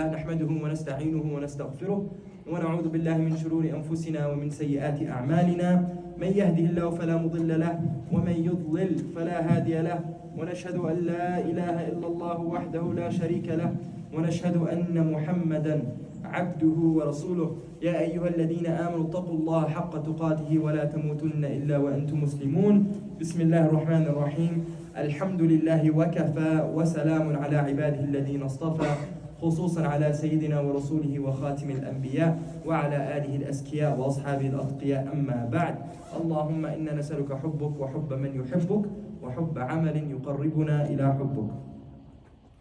نحمده ونستعينه ونستغفره ونعوذ بالله من شرور أنفسنا ومن سيئات أعمالنا من يهده الله فلا مضل له ومن يضلل فلا هادي له ونشهد أن لا إله إلا الله وحده لا شريك له ونشهد أن محمدا عبده ورسوله يا أيها الذين آمنوا اتقوا الله حق تقاته ولا تموتن إلا وأنتم مسلمون بسم الله الرحمن الرحيم الحمد لله وكفى وسلام على عباده الذين اصطفى خصوصا على سيدنا ورسوله وخاتم الأنبياء وعلى آله الأزكياء وأصحابه الأتقياء أما بعد اللهم إنا نسألك حبك وحب من يحبك وحب عمل يقربنا إلى حبك.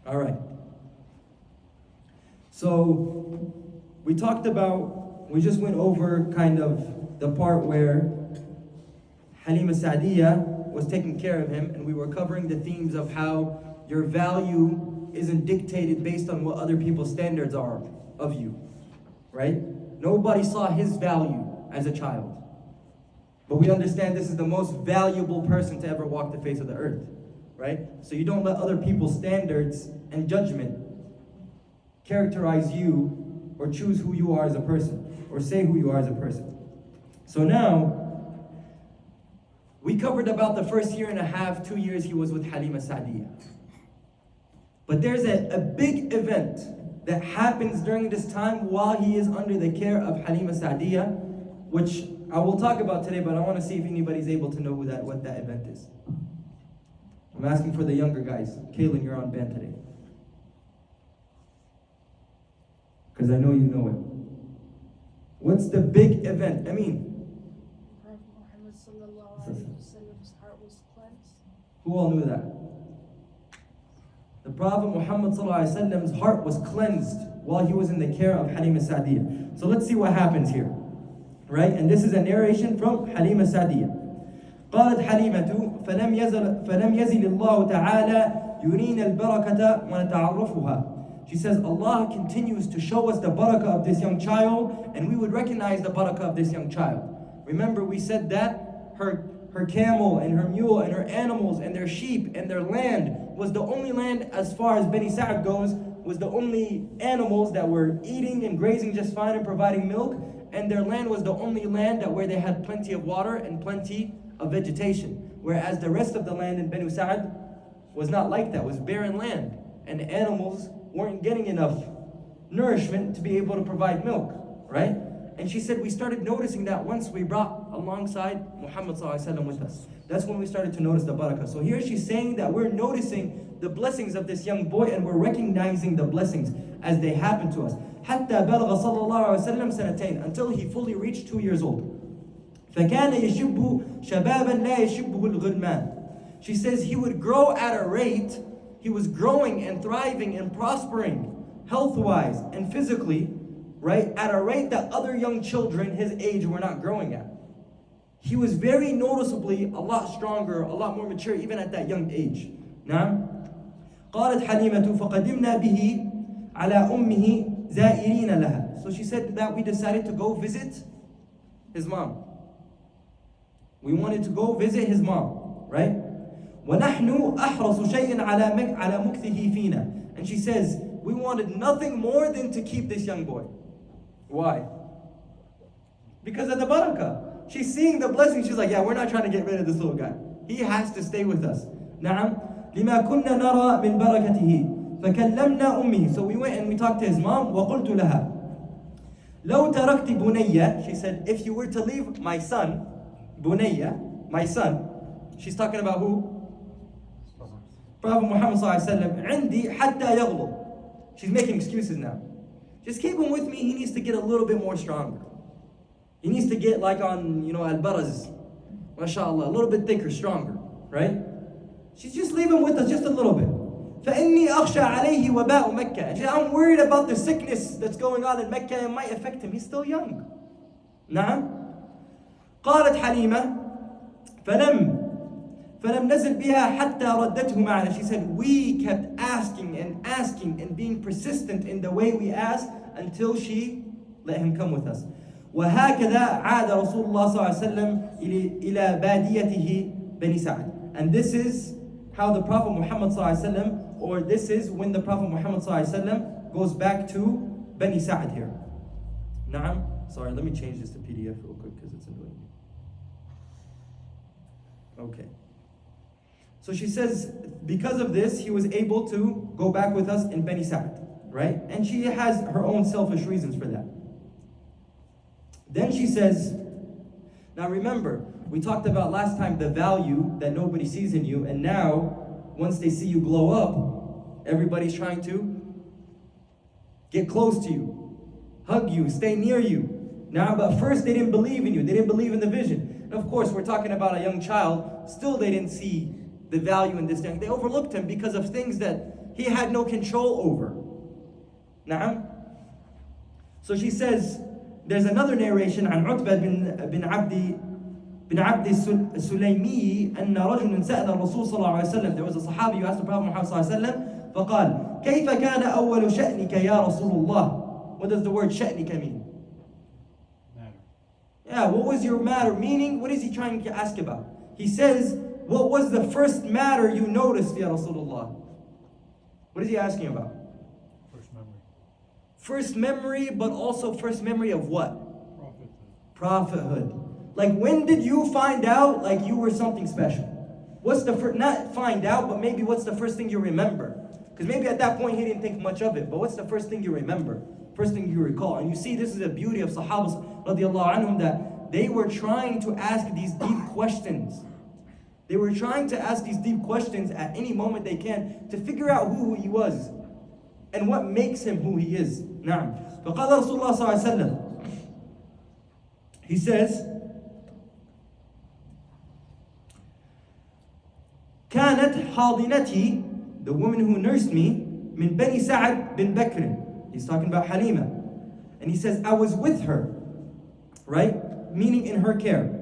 Alright. So we just went over kind of the part where Halima Sa'diyah was taking care of him, and we were covering the themes of how your value isn't dictated based on what other people's standards are of you, right? Nobody saw his value as a child. But we understand this is the most valuable person to ever walk the face of the earth, right? So you don't let other people's standards and judgment characterize you or choose who you are as a person or say who you are as a person. So now, we covered about the first year and a half, 2 years he was with Halima Sa'diyah. But there's a big event that happens during this time while he is under the care of Halima Sa'diyah, which I will talk about today, but I want to see if anybody's able to know what that event is. I'm asking for the younger guys. Kaylin, you're on band today. Because I know you know it. What's the big event? I mean, Muhammed***'s heart was cleansed. Who all knew that? The Prophet Muhammad***'s heart was cleansed while he was in the care of Halima Sa'diyah. So let's see what happens here. Right? And this is a narration from Halima Sa'diyah. قالت حليمة فلم يزل الله تعالى يرينا البركة ونتعرفها. She says, Allah continues to show us the barakah of this young child, and we would recognize the barakah of this young child. Remember, we said that her camel and her mule and her animals and their sheep and their land was the only land, as far as Bani Sa'd goes, was the only animals that were eating and grazing just fine and providing milk, and their land was the only land where they had plenty of water and plenty of vegetation. Whereas the rest of the land in Bani Sa'd was not like that, was barren land, and the animals weren't getting enough nourishment to be able to provide milk, right? And she said we started noticing that once we brought alongside Muhammad****s with us. That's when we started to notice the barakah. So here she's saying that we're noticing the blessings of this young boy, and we're recognizing the blessings as they happen to us. حتى بلغ صلى الله عليه وسلم سنتين, until he fully reached 2 years old. فكان يشب شبابا لا يشبه الغلمان. She says he would grow at a rate, he was growing and thriving and prospering health-wise and physically, right, at a rate that other young children his age were not growing at. He was very noticeably a lot stronger, a lot more mature even at that young age. نعم. قالت حليمة فقدمنا به على أمه زائرين لها. So she said that we decided to go visit his mom. We wanted to go visit his mom, right? ونحن أحرص شيء على مكثه فينا. And she says, we wanted nothing more than to keep this young boy. Why? Because of the barakah. She's seeing the blessing. She's like, yeah, we're not trying to get rid of this little guy. He has to stay with us. نعم. لما كنا نرى من بركته فكلمنا أمه. So we went and we talked to his mom. وقلت لها لو تركت بنية. She said, if you were to leave my son, بنية, my son. She's talking about who? Prophet Muhammad****. عندي حتى يغلط. She's making excuses now. Just keep him with me. He needs to get a little bit more stronger. He needs to get like on, al-baraz, mashallah, a little bit thicker, stronger, right? She's just leave him with us just a little bit. فَإِنِّي أَخْشَى عَلَيْهِ وَبَاءُ مَكَّةِ. And she said, I'm worried about the sickness that's going on in Mecca. It might affect him. He's still young. نعم. قالت حليمة فلم نزل بها حتى ردته معنا. She said, we kept asking and being persistent in the way we asked until she let him come with us. وهكذا عاد رسول الله صلى الله عليه وسلم إلى باديته بني سعد. And this is how the Prophet Muhammad ﷺ, or this is when the Prophet Muhammad ﷺ goes back to Bani Sa'd here. Na'am. Sorry, let me change this to PDF real quick because it's annoying me. Okay. So she says, because of this, he was able to go back with us in Bani Sa'd, right? And she has her own selfish reasons for that. Then she says, now remember, we talked about last time the value that nobody sees in you, and now, once they see you glow up, everybody's trying to get close to you, hug you, stay near you. Now, but first they didn't believe in you, they didn't believe in the vision. And of course, we're talking about a young child, still they didn't see the value in this thing. They overlooked him because of things that he had no control over. Na'am. So she says, there's another narration عن عتبة بن عبد السليمي أن رجل سأل الرسول صلى الله عليه وسلم. There was a Sahabi who asked the Prophet Muhammad صلى الله عليه وسلم فقال كيف كان أول شأنك يا رسول الله. What does the word شأنك mean? Matter. Yeah, what was your matter? Meaning, what is he trying to ask about? He says, what was the first matter you noticed, Ya Rasulullah? What is he asking about? First memory. First memory, but also first memory of what? Prophethood. Prophethood. Like, when did you find out like you were something special? What's the first, not find out, but maybe what's the first thing you remember? Because maybe at that point he didn't think much of it, but what's the first thing you remember? First thing you recall. And you see, this is the beauty of Sahabas radiallahu anhum, that they were trying to ask these deep questions. They were trying to ask these deep questions at any moment they can to figure out who he was and what makes him who he is. Na'am. فقال رسول الله صلى الله عليه وسلم. He says, كانت حاضنتي, the woman who nursed me, من بني سعد بن بكر. He's talking about Halima. And he says, I was with her, right? Meaning in her care.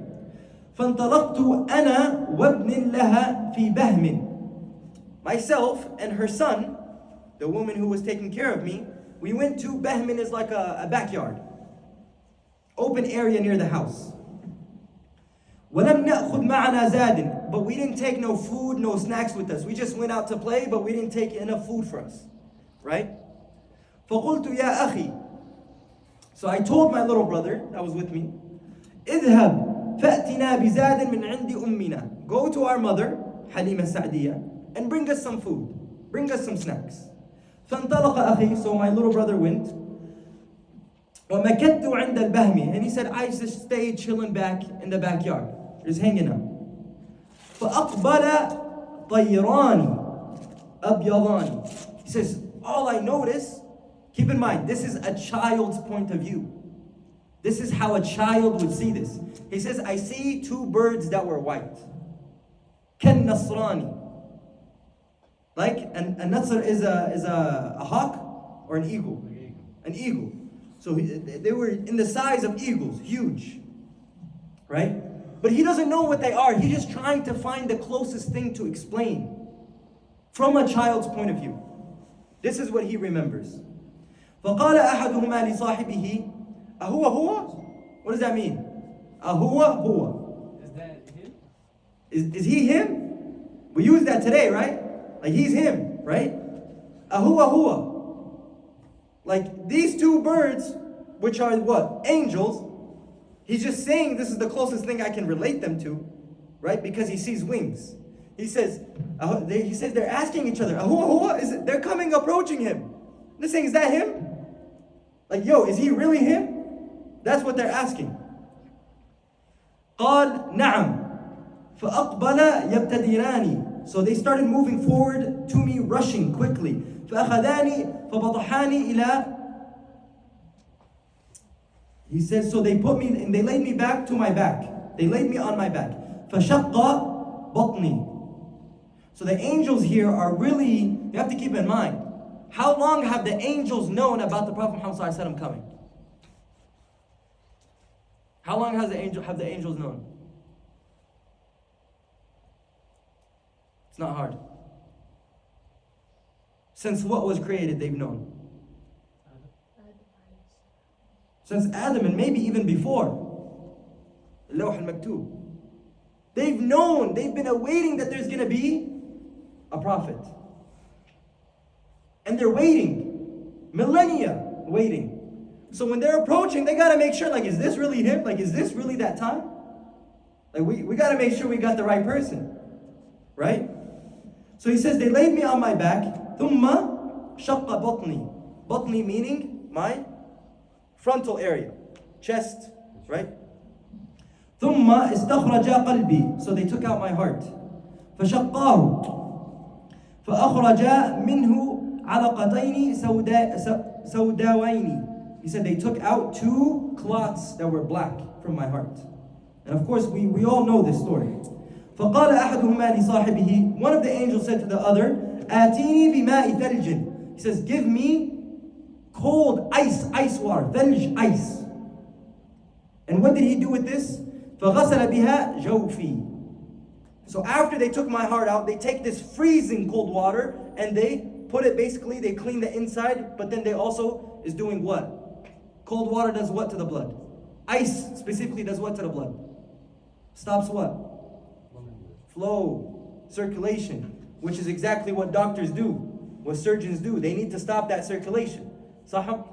فانطلقت أنا وابن لها في بهم. Myself and her son, the woman who was taking care of me, we went to Bahmin, is like a backyard. Open area near the house. وَلَمْ نَأْخُذْ مَعَنَا زَادٍ. But we didn't take no food, no snacks with us. We just went out to play, but we didn't take enough food for us. Right? فَقُلْتُ يَا أَخِي. So I told my little brother that was with me, اذهب فأتنا بزاد من عند أمنا. Go to our mother, Halima Sa'diyah, and bring us some food. Bring us some snacks. فانطلق أخي. So my little brother went. ومكثت عند البهم. And he said, I just stayed chilling back in the backyard, just hanging out. فأقبل طيران أبيضان. He says, all I noticed, keep in mind, this is a child's point of view. This is how a child would see this. He says, I see two birds that were white. Ken Nasrani. Like, a Nasr is a hawk or an eagle? An eagle. So they were in the size of eagles, huge. Right? But he doesn't know what they are. He's just trying to find the closest thing to explain from a child's point of view. This is what he remembers. فقال أحدهما لصاحبه أهو هو? What does that mean? أهو هو. Is that him? Is he him? We use that today, right? Like he's him, right? أهو هو. Like these two birds, which are what? Angels. He's just saying this is the closest thing I can relate them to, right? Because he sees wings. He says they're asking each other, أهو هو? They're coming, approaching him. They're saying, is that him? Like, yo, is he really him? That's what they're asking. قال نعم فأقبل يبتدراني. So they started moving forward to me, rushing quickly. فأخذاني فبطحاني إلى. He says, so they put me and they laid me back to my back. They laid me on my back. فشق بطني. So the angels here are really, you have to keep in mind, how long have the angels known about the Prophet Muhammad ﷺ coming? How long have the angels known? It's not hard. Since what was created, they've known. Since Adam, and maybe even before. Lawh al-Maktub. They've known, they've been awaiting that there's going to be a prophet. And they're waiting. millennia waiting. So when they're approaching, they got to make sure, like, is this really him? Like, is this really that time? Like, we got to make sure we got the right person. Right? So he says, they laid me on my back. ثُمَّ شَقَّ بَطْنِي. Batni meaning my frontal area. Chest. Right? ثُمَّ اسْتَخْرَجَا قَلْبِي. So they took out my heart. فَشَقَّاهُ فَأَخْرَجَا مِنْهُ عَلَقَتَيْنِ سَوْدَوَيْنِ. He said they took out 2 clots that were black from my heart. And of course we all know this story. فَقَالَ أَحَدُهُمَا لِصَاحِبِهِ. One of the angels said to the other, آتِينِي بِمَاءِ ثَلْجٍ. He says, give me cold ice water. ثلج, ice. And what did he do with this? فَغَسَلَ بِهَا جَوْفِي. So after they took my heart out, they take this freezing cold water and they put it, basically they clean the inside, but then they also is doing what? Cold water does what to the blood? Ice specifically does what to the blood? Stops what? Flow, circulation, which is exactly what doctors do, what surgeons do. They need to stop that circulation. Sah?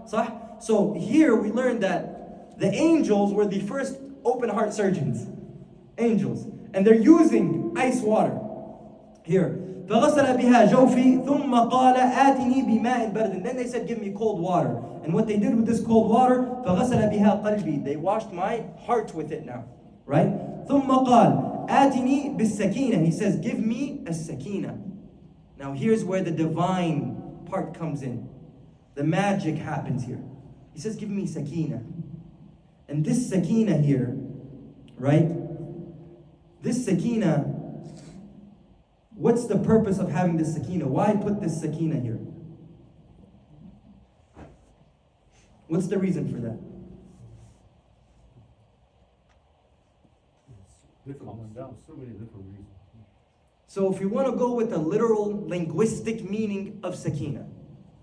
So here we learned that the angels were the first open heart surgeons. Angels. And they're using ice water. Here. فَغَسَلَ بِهَا جَوْفِي ثُمَّ قَالَ آتِنِي بِمَاءٍ بَرْدٍ. Then they said, give me cold water. And what they did with this cold water, فَغَسَلَ بِهَا قَلْبِي. They washed my heart with it now. Right? ثُمَّ قَالَ آتِنِي بِالسَّكِينَةِ. He says, give me a sakina. Now here's where the divine part comes in. The magic happens here. He says, give me sakina. And this sakina here, right? This sakina, what's the purpose of having this sakina? Why put this sakina here? What's the reason for that? So many different reasons. So if you want to go with the literal linguistic meaning of sakina,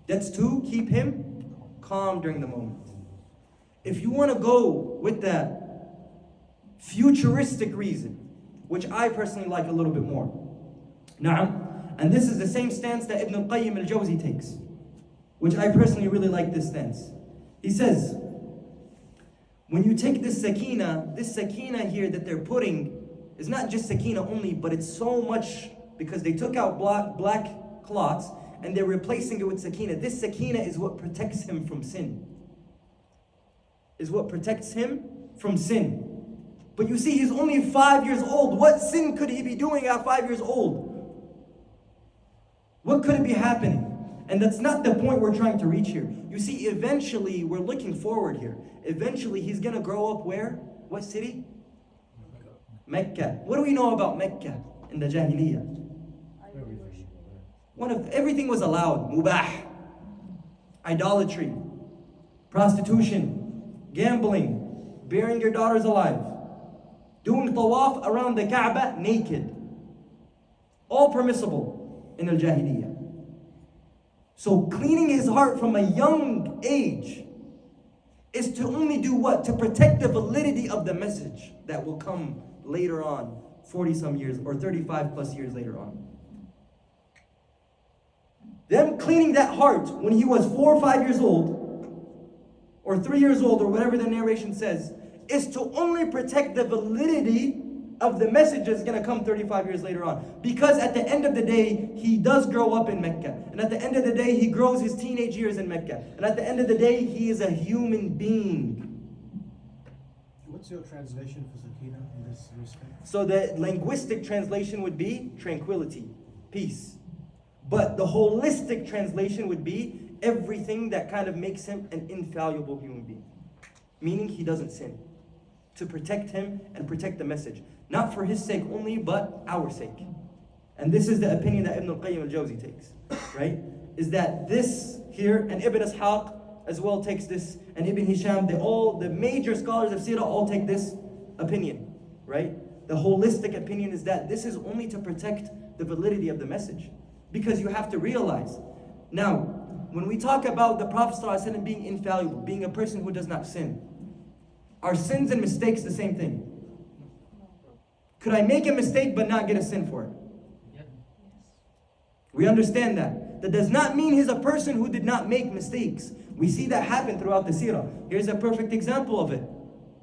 that's to keep him calm during the moment. If you want to go with the futuristic reason, which I personally like a little bit more. Na'am. And this is the same stance that Ibn al-Qayyim al-Jawzi takes, which I personally really like this stance. He says, when you take this sakina here that they're putting is not just sakina only, but it's so much, because they took out black clots and they're replacing it with sakina. This sakina is what protects him from sin. Is what protects him from sin. But you see, he's only 5 years old. What sin could he be doing at 5 years old? What could it be happening? And that's not the point we're trying to reach here. You see, eventually, we're looking forward here. Eventually, he's going to grow up where? What city? Mecca. What do we know about Mecca in the Jahiliyyah? Everything was allowed. Mubah. Idolatry. Prostitution. Gambling. Burying your daughters alive. Doing tawaf around the Kaaba naked. All permissible in al-Jahiliyyah. So cleaning his heart from a young age is to only do what? To protect the validity of the message that will come later on, 40 some years or 35 plus years later on. Them cleaning that heart when he was 4 or 5 years old, or 3 years old, or whatever the narration says, is to only protect the validity of the message that's going to come 35 years later on. Because at the end of the day, he does grow up in Mecca. And at the end of the day, he grows his teenage years in Mecca. And at the end of the day, he is a human being. What's your translation for sakina in this respect? So the linguistic translation would be tranquility, peace. But the holistic translation would be everything that kind of makes him an infallible human being. Meaning he doesn't sin. To protect him and protect the message. Not for his sake only, but our sake. And this is the opinion that Ibn al-Qayyim al-Jawzi takes. Right? Is that this here, and Ibn Ishaq as well takes this, and Ibn Hisham, the major scholars of Sirah all take this opinion. Right? The holistic opinion is that this is only to protect the validity of the message. Because you have to realize, now, when we talk about the Prophet ﷺ being infallible, being a person who does not sin, are sins and mistakes the same thing? Could I make a mistake but not get a sin for it? Yes. We understand that. That does not mean he's a person who did not make mistakes. We see that happen throughout the seerah. Here's a perfect example of it.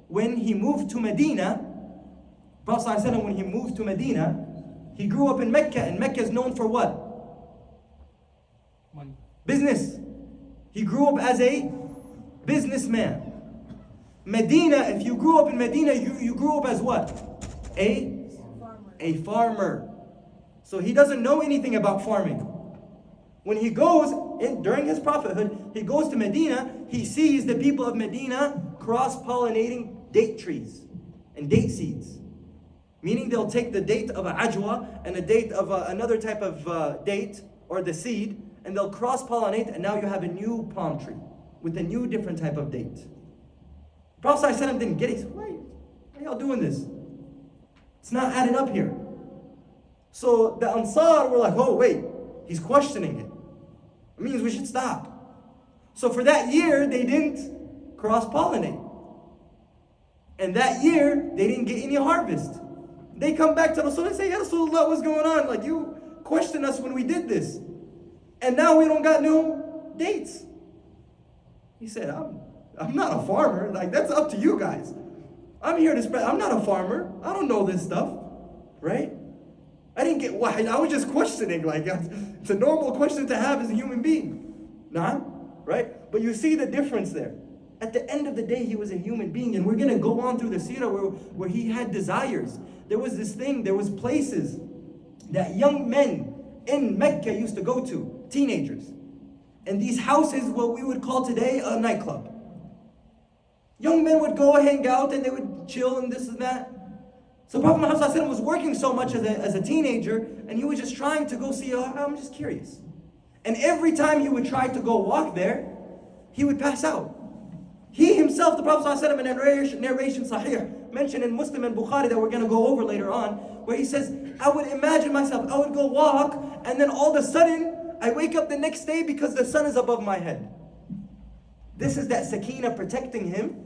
When he moved to Medina, Prophet ﷺ, when he moved to Medina, he grew up in Mecca, and Mecca is known for what? Money. Business. He grew up as a businessman. Medina, if you grew up in Medina, you grew up as what? A farmer. So he doesn't know anything about farming. When he goes, during his prophethood, he goes to Medina, he sees the people of Medina cross-pollinating date trees and date seeds. Meaning they'll take the date of an ajwa and a date of another type of date, or the seed, and they'll cross-pollinate, and now you have a new palm tree with a new different type of date. Prophet ﷺ didn't get it. He said, why are y'all doing this? It's not adding up here. So the Ansar were like, oh wait, he's questioning it. It means we should stop. So for that year, they didn't cross-pollinate. And that year, they didn't get any harvest. They come back to Rasulullah and say, Ya Rasulullah, what's going on? Like, you questioned us when we did this. And now we don't got no dates. He said, I'm not a farmer. Like, that's up to you guys. I'm here to spread. I'm not a farmer. I don't know this stuff. Right? I didn't get why. I was just questioning. Like, it's a normal question to have as a human being. Nah? Right? But you see the difference there. At the end of the day, he was a human being. And we're going to go on through the seerah where he had desires. There was this thing, there was places that young men in Mecca used to go to, teenagers. And these houses, what we would call today a nightclub. Young men would go hang out and they would chill and this and that. So Prophet Muhammad ﷺ was working so much as a teenager, and he was just trying to go see, I'm just curious. And every time he would try to go walk there, he would pass out. He himself, the Prophet ﷺ, in a narration Sahih, mentioned in Muslim and Bukhari that we're going to go over later on, where he says, I would imagine myself, I would go walk, and then all of a sudden, I wake up the next day because the sun is above my head. This is that sakina protecting him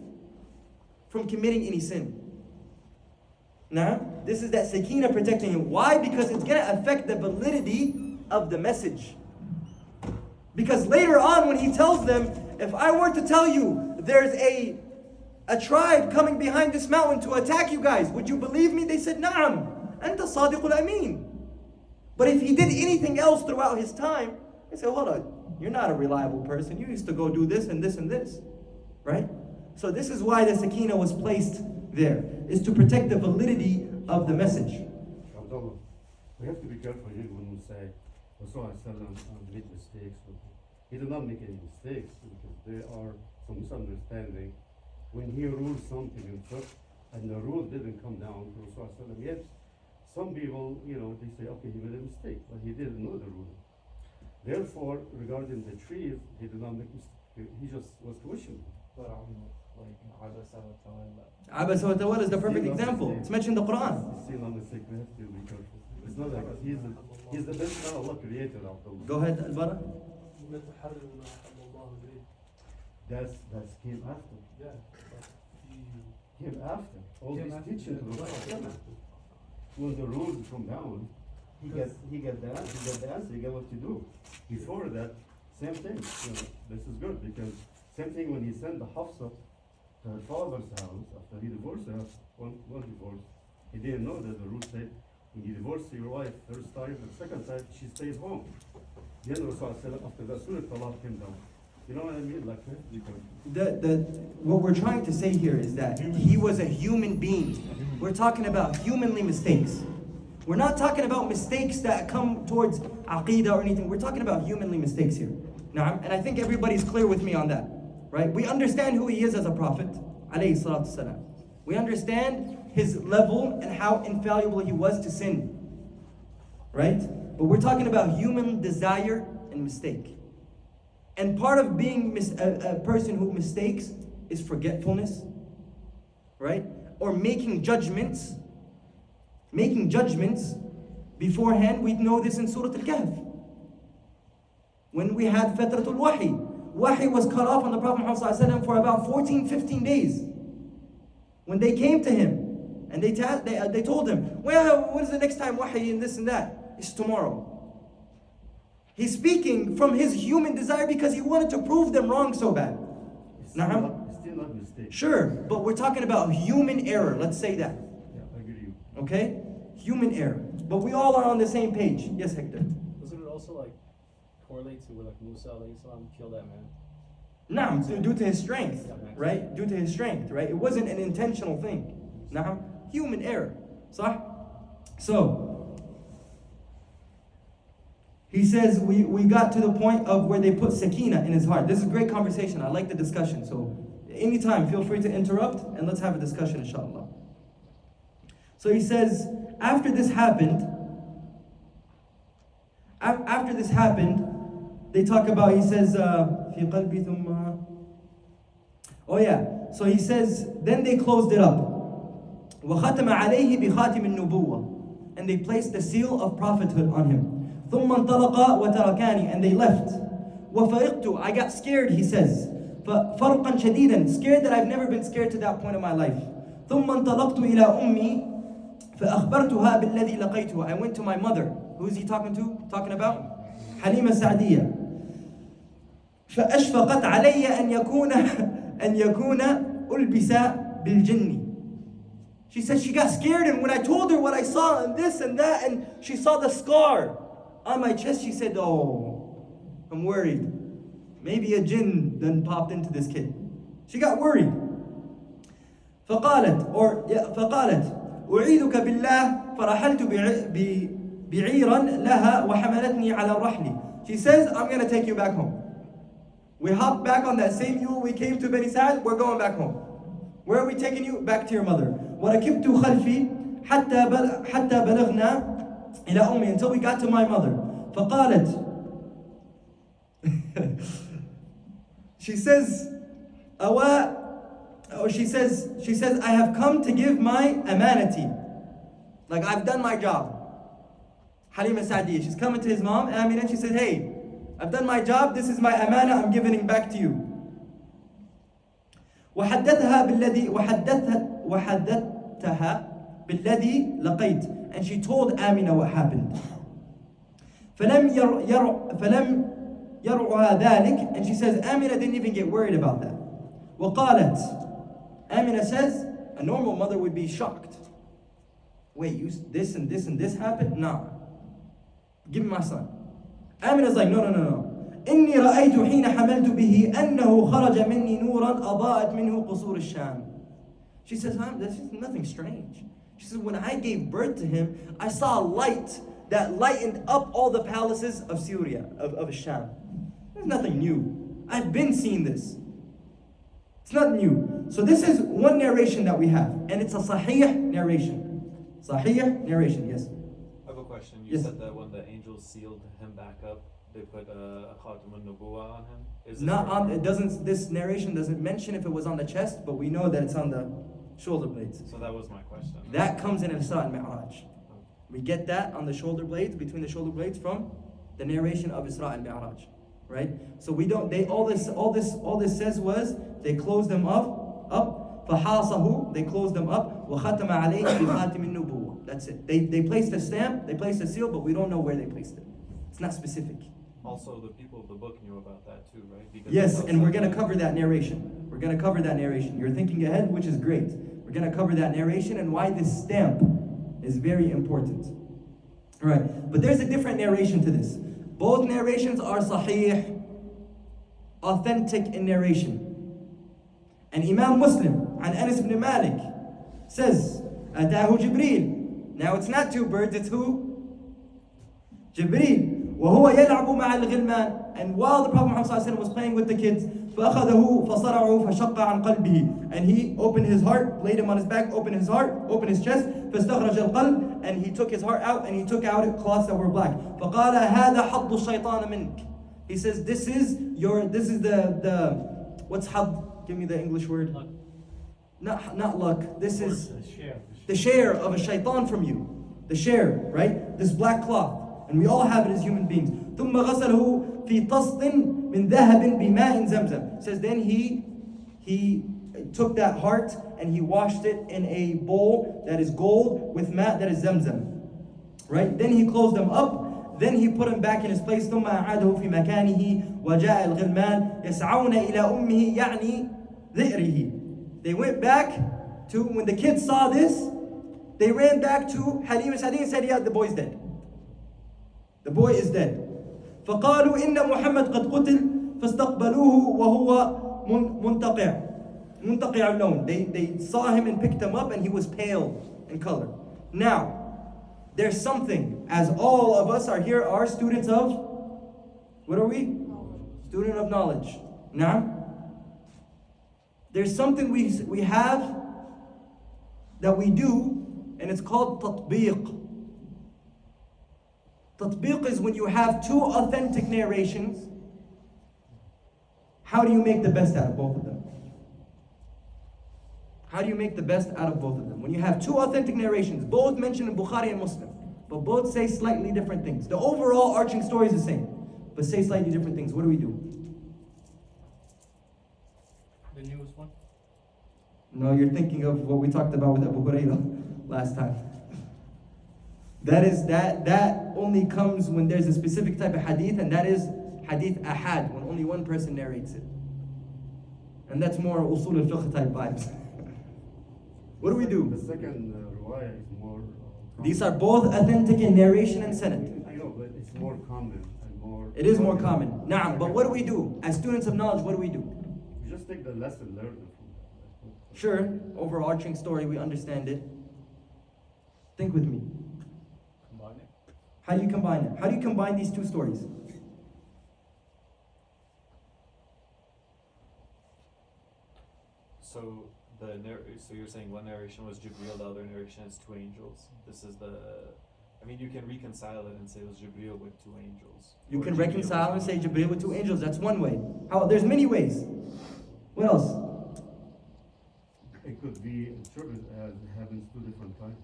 from committing any sin. Now, this is that sakina protecting him. Why? Because it's going to affect the validity of the message. Because later on when he tells them, if I were to tell you there's a tribe coming behind this mountain to attack you guys, would you believe me? They said, Na'am, anta sadiqul ameen. But if he did anything else throughout his time, they said, hold on, you're not a reliable person. You used to go do this and this and this. Right? So this is why the sakina was placed there, is to protect the validity of the message. Abdullah, we have to be careful here when we say Rasulullah made mistakes. He did not make any mistakes, because there are some misunderstanding. When he ruled something in fiqh, and the rule didn't come down to Rasulullah, yet some people, they say, okay, he made a mistake, but he didn't know the rule. Therefore, regarding the trees, he did not make mistake. He just was questioning. Abasa wa tawalla is the perfect example. It's mentioned in the Quran. Still not mistake, we have to be careful. It's not like he's the best man Allah created, Abdullah. Go ahead, Al-Bara. That's came after. Came after. All these teachings to the Rasul. When the rules come down, he get the answer, he get what to do. Before that, same thing. This is good, because same thing when he sent the Hafsa to her father's house after he divorced her, one divorce. He didn't know that the rule said when you divorce your wife first time, the second time she stays home. Then Rasulullah after that Surah Talaq came down. You know what I mean? Like what we're trying to say here is that he was a human being. We're talking about humanly mistakes. We're not talking about mistakes that come towards aqeedah or anything. We're talking about humanly mistakes here. Now, and I think everybody's clear with me on that, right? We understand who he is as a prophet, alayhi salatu salam. We understand his level and how infallible he was to sin, right? But we're talking about human desire and mistake. And part of being a person who mistakes is forgetfulness, right? Or making judgments beforehand. We know this in Surah Al-Kahf. When we had Fatratul Wahi was cut off on the Prophet Muhammad ﷺ for about 14-15 days. When they came to him and they told him, well, when is the next time Wahi and this and that? It's tomorrow. He's speaking from his human desire because he wanted to prove them wrong so bad. It's still not mistake. Sure, but we're talking about human error. Let's say that. Yeah, I agree. Okay? Human error. But we all are on the same page. Yes, Hector? Doesn't it also like correlate to where like Musa alayhi salam killed that man? Naam, due to his strength, right? Due to his strength, right? It wasn't an intentional thing. Naam, human error. Sah? So, he says we got to the point of where they put sakina in his heart. This is a great conversation. I like the discussion. So, anytime, feel free to interrupt and let's have a discussion, inshallah. So he says, after this happened, they talk about, he says, في قلبي ثم. Oh yeah. So he says, then they closed it up. وختم عليه بخاتم النبوة. And they placed the seal of prophethood on him. ثم انطلق وتركاني. And they left. وفرقت. I got scared, he says. فرقا شديدا. Scared that I've never been scared to that point in my life. ثم انطلقت إلى أمي فأخبرتها بالذي لقيته. I went to my mother. Who is he talking to? Talking about? حليمة سعدية. فأشفقت علي أن يكون ألبس بالجن. She said she got scared, and when I told her what I saw and this and that, and she saw the scar on my chest, she said, oh, I'm worried. Maybe a jinn then popped into this kid. She got worried. فقالت أعيذك بالله فرحلت بعيرا لها وحملتني على الرحل. She says, I'm going to take you back home. We hopped back on that same mule we came to Bani Sa'ad, we're going back home. Where are we taking you? Back to your mother. وركبت خلفي حتى بلغنا إلى أمي, until we got to my mother. فقالت she says I have come to give my amanati. Like, I've done my job. Halima Sa'diyya, she's coming to his mom, Amina, and she said, hey, I've done my job, this is my amana, I'm giving it back to you. وحدثتها بالذي لقيت. And she told Amina what happened. فلم يرعها ذلك. And she says, Amina didn't even get worried about that. وقالت, Amina says, a normal mother would be shocked. Wait, this and this and this happened? Nah. Give me my son. Amina's like, no. إني رأيت حين حملت به أنه خرج مني نورا أضاءت منه قصور الشام. She says, this is nothing strange. She says, when I gave birth to him, I saw a light that lightened up all the palaces of Syria, of Sham. There's nothing new. I've been seeing this. It's not new. So this is one narration that we have, and it's a sahih narration. Sahih narration, yes. I have a question. You Yes. said that when the angels sealed him back up, they put a khatam al-nubuwah on him. Is this Not correct? on. It doesn't. This narration doesn't mention if it was on the chest, but we know that it's on the shoulder blades. So that was my question. That comes in Isra and Mi'raj. We get that on the shoulder blades, between the shoulder blades, from the narration of Isra and Mi'raj, right? So we don't. All this says was they closed them up. فحاصه. They closed them up. وختم عليه بخاتم النبوة. That's it. They placed a stamp. They placed a seal, but we don't know where they placed it. It's not specific. Also, the people of the book knew about that too, right? Because Yes, it and we're said going to that- cover that narration. We're going to cover that narration. You're thinking ahead, which is great. We're going to cover that narration and why this stamp is very important. All right, but there's a different narration to this. Both narrations are sahih, authentic in narration. And Imam Muslim, an Anas ibn Malik, says, Atahu Jibreel. Now it's not two birds, it's who? Jibreel. وهو يلعب مع الغلمان. And while the Prophet ﷺ was playing with the kids, فأخذه فصرعه فشق عن قلبه. And he opened his heart, laid him on his back, opened his heart, opened his chest, فاستخرج القلب. And he took his heart out, and he took out cloths that were black. فقال هذا حظ الشيطان منك. He says, this is the what's حظ? Give me the English word. Luck. Not luck. This is Share. the share of a shaitan from you. The share, right? This black cloth. And we all have it as human beings. ثم غسله في طست من ذهب بماء زمزم. Says then he took that heart and he washed it in a bowl that is gold with mat that is zamzam. Right? Then he closed them up Then he put him back in his place. ثم أعاده في مكانه وجاء الغلمان يسعون إلى أمه يعني ذئره. They went back to, when the kids saw this, they ran back to Halim Sa'di and said, yeah, the boy's dead. The boy is dead. فقالوا إن محمد قد قتل فاستقبلوه وهو منتقع اللون. They saw him and picked him up and he was pale in color. Now, there's something, as all of us are here, are students of, what are we? Student of knowledge. Now, there's something we have that we do, and it's called tatbiq. Tatbiq is when you have two authentic narrations. How do you make the best out of both of them? How do you make the best out of both of them? When you have two authentic narrations, both mentioned in Bukhari and Muslim, but both say slightly different things. The overall arching story is the same, but say slightly different things. What do we do? The newest one? No, you're thinking of what we talked about with Abu Hurairah last time. That only comes when there's a specific type of hadith, and that is hadith ahad, when only one person narrates it. And that's more usul al-fiqh type vibes. What do we do? The second riwayah is more. These are both authentic in narration and sanad. I know, but it's more common and more. It is more common. Na'am, but what do we do? As students of knowledge, what do we do? You just take the lesson learned from that. Sure, overarching story, we understand it. Think with me. Combine it. How do you combine it? How do you combine these two stories? So so you're saying one narration was Jibreel, the other narration is two angels. This is I mean, you can reconcile it and say it was Jibreel with two angels. You Or can Jibreel reconcile and with say two Jibreel with two angels. That's one way. How? There's many ways. What else? It could be interpreted as happens two different times.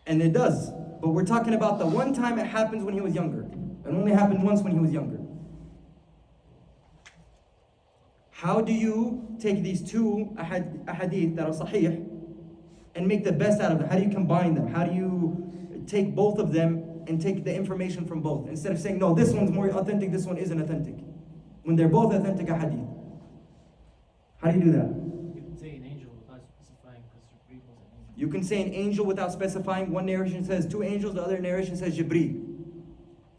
And it does. But we're talking about the one time it happens when he was younger. It only happened once when he was younger. How do you take these two ahadith that are sahih and make the best out of them? How do you combine them? How do you take both of them and take the information from both? Instead of saying, no, this one's more authentic, this one isn't authentic. When they're both authentic ahadith. How do you do that? You can say an angel without specifying because Jibreel was an angel. You can say an angel without specifying. One narration says two angels, the other narration says Jibreel.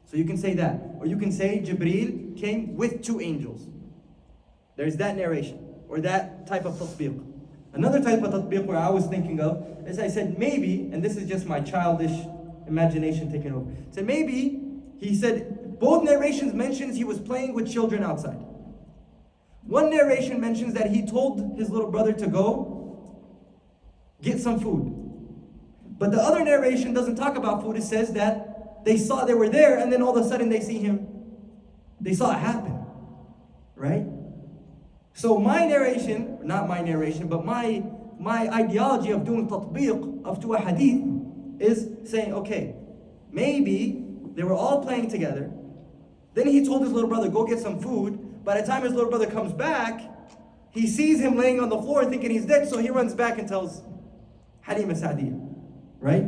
So you can say that. Or you can say Jibreel came with two angels. There's that narration, or that type of tatbiq. Another type of tatbiq where I was thinking of is I said maybe, and this is just my childish imagination taking over. So maybe he said both narrations mentions he was playing with children outside. One narration mentions that he told his little brother to go get some food. But the other narration doesn't talk about food. It says that they were there, and then all of a sudden they saw it happen. Right? So my narration, not my narration, but my ideology of doing tatbiq of two hadith is saying, okay, maybe they were all playing together. Then he told his little brother, go get some food. By the time his little brother comes back, he sees him laying on the floor thinking he's dead, so he runs back and tells Halima Sa'diyah. Right?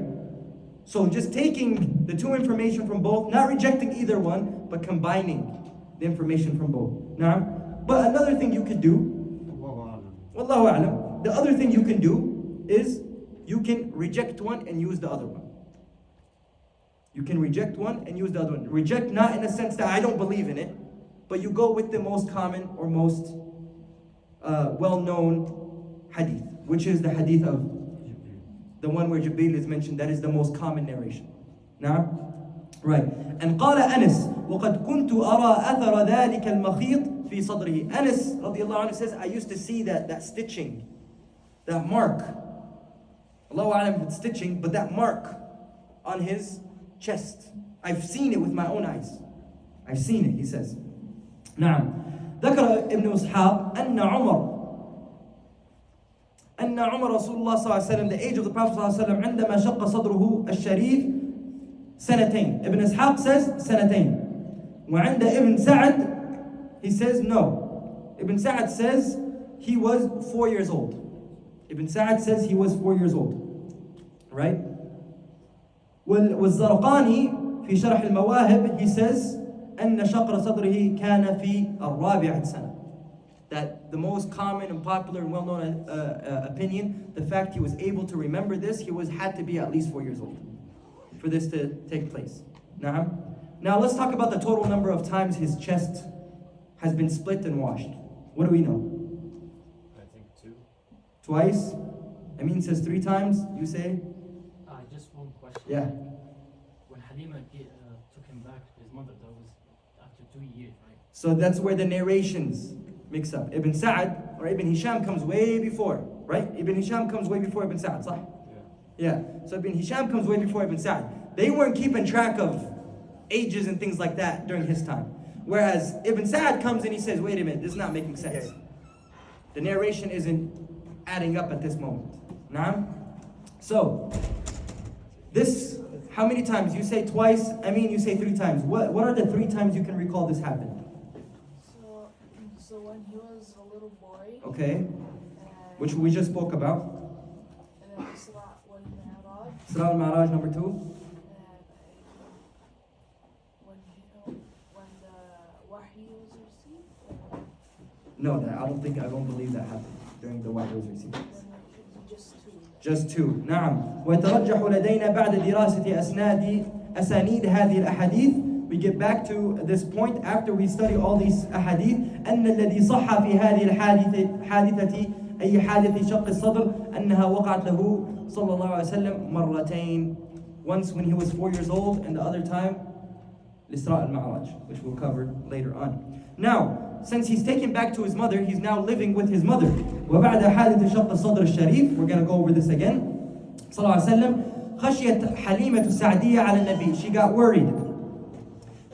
So just taking the two information from both, not rejecting either one, but combining the information from both. Now, but another thing you could do, Wallahu a'lam, the other thing you can do is you can reject one and use the other one. You can reject one and use the other one. Reject not in the sense that I don't believe in it, but you go with the most common or most well-known hadith, which is the hadith of the one where Jibreel is mentioned. That is the most common narration. Now, right. And قال أنس وقد كنت أرى أثر ذلك المخيط في صدره. Anas radiallahu anhu says, I used to see that stitching, that mark. Allahu a'lam if it's stitching, but that mark on his chest. I've seen it with my own eyes. I've seen it, he says. نعم. ذكر ابن إسحاق أن عمر رسول الله صلى الله عليه وسلم, the age of the Prophet صلى الله عليه وسلم, عندما شق صدره الشريف سنتين. Ibn Ishaq says سنتين. وعند ابن سعد, he says no. Ibn Sa'd says he was 4 years old. Ibn Sa'd says he was 4 years old. Right? والزرقاني في شرح المواهب, he says أن شقر صدره كان في الرابعة سنة. That the most common and popular and well-known opinion, the fact he was able to remember this, had to be at least 4 years old for this to take place. Now let's talk about the total number of times his chest has been split and washed. What do we know? I think 2. Twice? Amin says 3 times. You say? Just one question. Yeah. When Halima took him back to his mother, that was after 2 years, right? So that's where the narrations mix up. Ibn Sa'ad or Ibn Hisham comes way before, right? Ibn Hisham comes way before Ibn Sa'ad, صح? Yeah. So Ibn Hisham comes way before Ibn Sa'ad. They weren't keeping track of ages and things like that during his time. Whereas Ibn Sa'ad comes and he says, wait a minute, this is not making sense. The narration isn't adding up at this moment. Naam? So, this, how many times? You say twice, you say 3 times. What are the 3 times you can recall this happened? So when he was a little boy. Okay. Which we just spoke about. And then Isra wal-Mi'raj. Isra al-Mi'raj number 2. When the Wahy was received. No, I don't believe that happened during the Wahy was received. Just 2. Just 2. نعم. ويترجح لدينا بعد دراسة أسانيد هذه الأحاديث. We get back to this point after we study all these أحاديث أن الذي صح في هذه الحادثة أي حادثة شق الصدر أنها وقعت له صلى الله عليه وسلم مرتين. Once when he was 4 years old and the other time الإسراء المعراج, which we'll cover later on. Now, since he's taken back to his mother, he's now living with his mother. وبعد حادث شق الصدر الشريف, we're going to go over this again. صلى الله عليه وسلم خشيت حليمة السعدية على النبي. She got worried.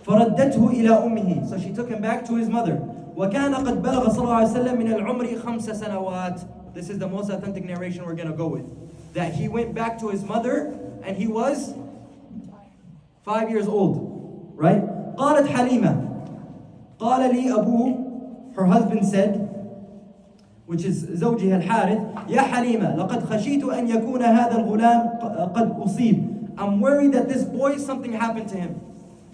فردته إلى أمه. So she took him back to his mother. وكان قد بلغ صلى الله عليه وسلم من العمر 5 سنوات. This is the most authentic narration we're going to go with. That he went back to his mother and he was 5 years old. Right? قالت حليمة. قال لي أبوه, her husband said, which is زوجها الحارث, يا حليمة لقد خشيت أن يكون هذا الغلام قد أصيب. I'm worried that this boy, something happened to him.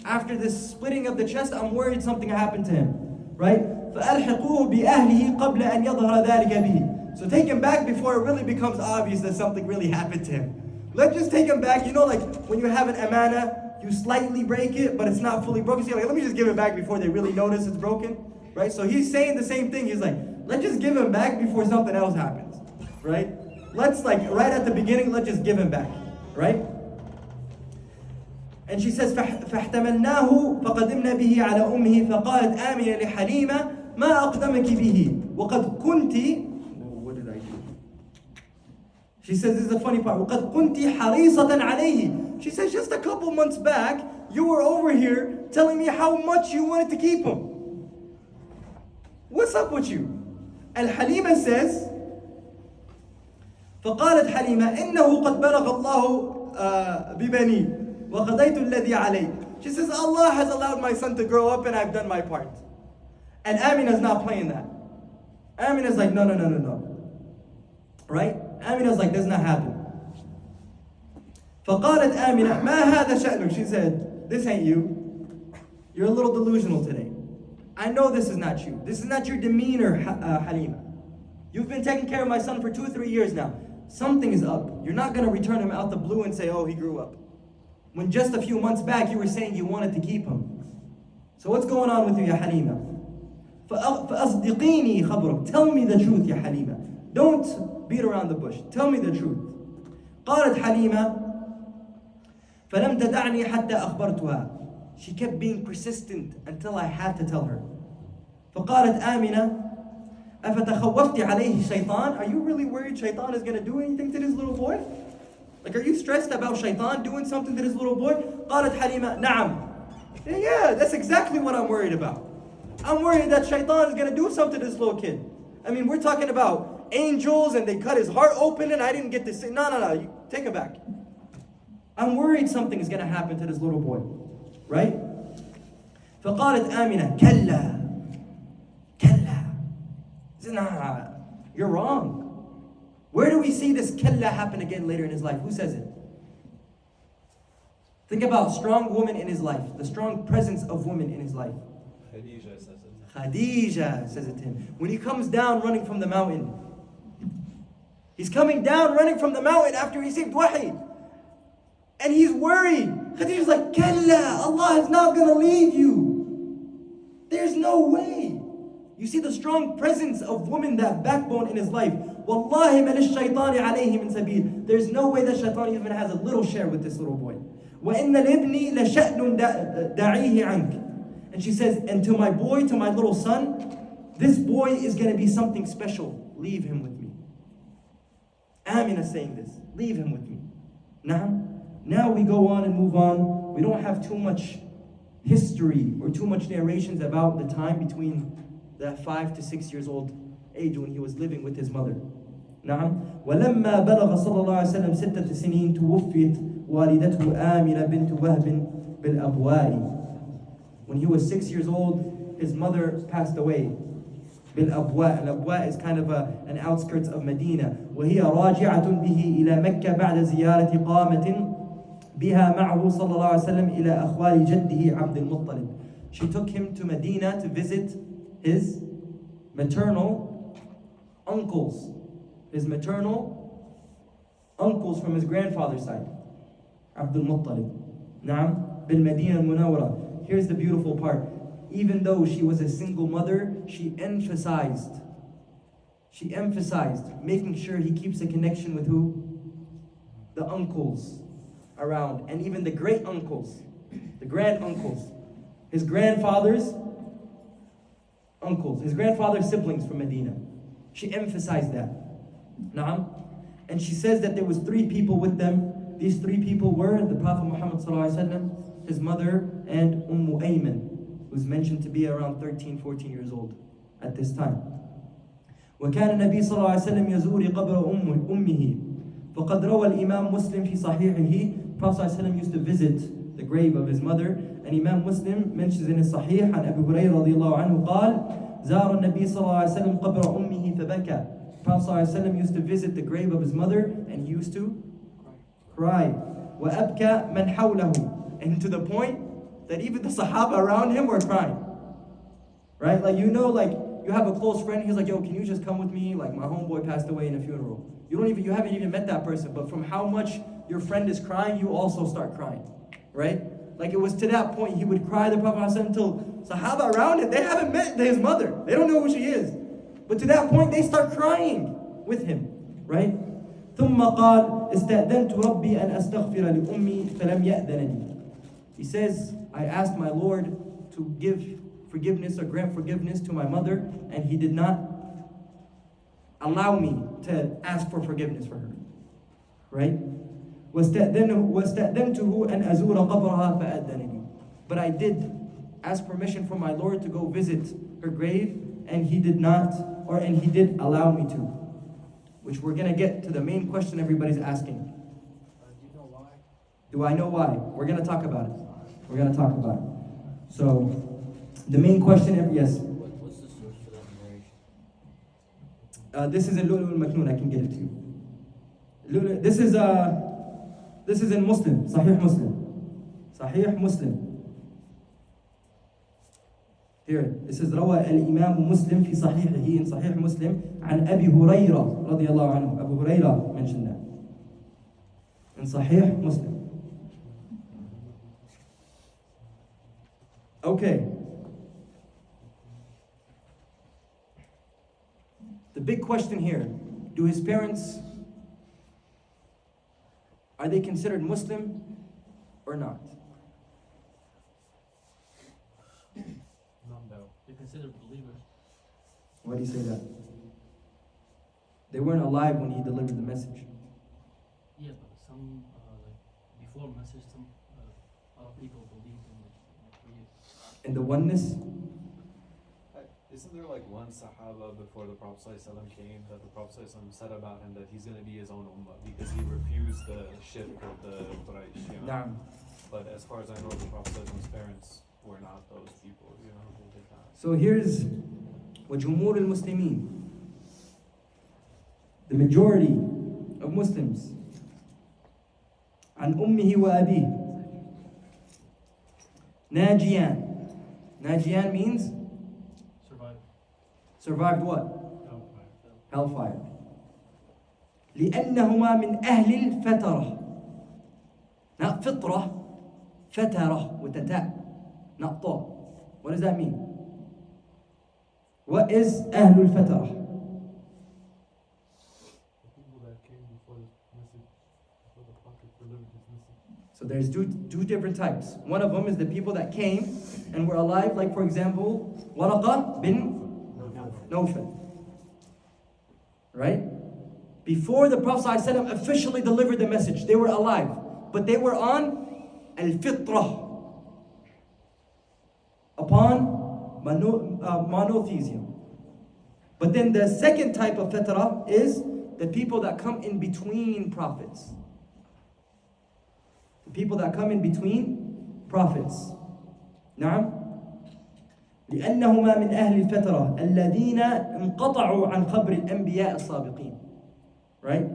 After this splitting of the chest, I'm worried something happened to him. Right? فألحقوه بأهله قبل أن يظهر ذلك به. So take him back before it really becomes obvious that something really happened to him. Let's just take him back. You know, like when you have an amana, you slightly break it, but it's not fully broken. So you're like, let me just give it back before they really notice it's broken. Right? So he's saying the same thing. He's like, let's just give him back before something else happens. Right? Let's right at the beginning, let's just give him back. Right? And she says, فاحتملناه فقدمنا به على أمه فقالت آمنة لحليمة ما أقدمك به وقد كنت. What did I do? She says, this is the funny part. وقد كنت حريصة عليه. She says, just a couple months back, you were over here telling me how much you wanted to keep him. What's up with you? And Halima says, فقالت حليمة إنه قد بلغ الله ببني وقضيت الذي علي. She says, Allah has allowed my son to grow up and I've done my part. And Amina's not playing that. Amina's like, no. Right? Amina's like, does not happen. فقالت آمنة ما هذا شأنك. She said, this ain't you. You're a little delusional today. I know this is not you. This is not your demeanor, Halima. You've been taking care of my son for 2 or 3 years now. Something is up. You're not going to return him out the blue and say, oh, he grew up. When just a few months back you were saying you wanted to keep him. So what's going on with you, Ya Halima? فأصدقيني خبرك. Tell me the truth, Ya Halima. Don't beat around the bush. Tell me the truth. قالت حليمة فلم تدعني حتى أخبرتها. She kept being persistent until I had to tell her. فقالت آمنة أفتخوفت عليه الشيطان. Are you really worried Shaitan is going to do anything to this little boy? Like, are you stressed about Shaitan doing something to this little boy? قالت حليمة نعم. Yeah, that's exactly what I'm worried about. I'm worried that Shaitan is going to do something to this little kid. I mean, we're talking about angels and they cut his heart open and I didn't get to say, no, you take it back. I'm worried something is going to happen to this little boy. Right? فقالت آمنة كلا. Nah, you're wrong. Where do we see this kalla happen again later in his life? Who says it? Think about strong women in his life, the strong presence of women in his life. Khadija says it. Khadija says it to him. When he comes down running from the mountain, he's coming down running from the mountain after he received wahi. And he's worried. Khadija's like, Kalla, Allah is not going to leave you. There's no way. You see the strong presence of women, that backbone in his life. Wallahi ma lish-shaytani alayhi min sabil. There's no way that shaitan even has a little share with this little boy. وَإِنَّ لِابْنِي لَشَأْنٌ دَعِيهِ عَنْكَ. And she says, and to my boy, to my little son, this boy is going to be something special. Leave him with me. Amina saying this. Leave him with me. Now we go on and move on. We don't have too much history or too much narrations about the time between that 5 to 6 years old age when he was living with his mother. ولما بلغ صلى الله عليه وسلم 6 سنين توفيت والدته آمنة بنت وهب بالأبواء. When he was 6 years old, his mother passed away. بالأبواء. الأبواء is kind of an outskirts of Medina. وهي راجعة به إلى مكة بعد زيارة قامة بها معه صلى الله عليه وسلم إلى أخوال جده عبد المطلب. She took him to Medina to visit his maternal uncles. His maternal uncles from his grandfather's side. Abdul Muttalib. Naam, bil Medina al-Munawwara. Here's the beautiful part. Even though she was a single mother, she emphasized making sure he keeps a connection with who? The uncles around. And even the great uncles, the grand uncles. His grandfather's uncles, his grandfather's siblings from Medina. She emphasized that. Naam. And she says that there was 3 people with them. These 3 people were the Prophet Muhammad ﷺ, his mother, and Ayman, who's mentioned to be around 13, 14 years old at this time. وكان النبي صلى الله عليه وسلم يزور قبر أمه فقد روى الإمام مسلم في صحيحه. Prophet ﷺ used to visit the grave of his mother, and Imam Muslim mentions in his Sahih عن أبي هريرة رضي الله عنه قال زار النبي صلى الله عليه وسلم قبر أمه فبكى. Prophet ﷺ used to visit the grave of his mother, and he used to cry. وأبكى من حوله. And to the point that even the Sahaba around him were crying. Right? Like, you have a close friend, he's like, yo, can you just come with me? Like, my homeboy passed away in a funeral. You haven't even met that person, but from how much your friend is crying, you also start crying. Right? Like, it was to that point, he would cry, the Prophet ﷺ, until Sahaba around him, they haven't met his mother. They don't know who she is. But to that point, they start crying with him. Right? ثم قال استأذنت ربي أن أستغفر لأمي فلم يأذنني. He says, I asked my Lord to give forgiveness or grant forgiveness to my mother, and he did not allow me to ask for forgiveness for her. Right? واستأذنته أن أزور قبرها فأذنني. But I did ask permission from my Lord to go visit her grave, and he did allow me to. Which we're going to get to the main question everybody's asking. Do you know why? Do I know why? We're going to talk about it. We're going to talk about it. So, the main question, yes? What's the source for that narration? This is in Lu'lu al-Maknoon, I can get it to you. This is in Muslim, Sahih Muslim. Sahih Muslim. Here, this is روى الإمام مسلم في صحيحه in Sahih Muslim عن أبي هريرة رضي الله عنه. Abu Hurairah mentioned that in Sahih Muslim. Okay. The big question here, do his parents, are they considered Muslim or not? No. They're considered believers. Why do you say that? They weren't alive when he delivered the message. Yeah, but some, before message, some other people believed in the creator. And the oneness, Isn't there like one Sahaba before the Prophet ﷺ came that the Prophet ﷺ said about him that he's going to be his own ummah because he refused the shirk of the Quraysh, you know? Na'am. But as far as I know, the Prophet ﷺ's parents were not those people, you know? They did not. So here's وجمهور المسلمين, the majority of Muslims, عن أمه وأبيه, Najiyan. Najiyan means survived what? Hellfire. لأنهما من أهل الفترة. Not فطرة, فترة with a ta, not ta. What does that mean? What is أهل الفترة? So there's two different types. One of them is the people that came and were alive, like for example, Waraqa bin Nawfal. Right? Before the Prophet ﷺ officially delivered the message, they were alive. But they were on al-fitrah, upon monotheism. But then the second type of fitrah is the people that come in between prophets. The people that come in between prophets. نعم. لأنهما من أهل الفترة الذين انقطعوا عن خبر الأنبياء السابقين. Right?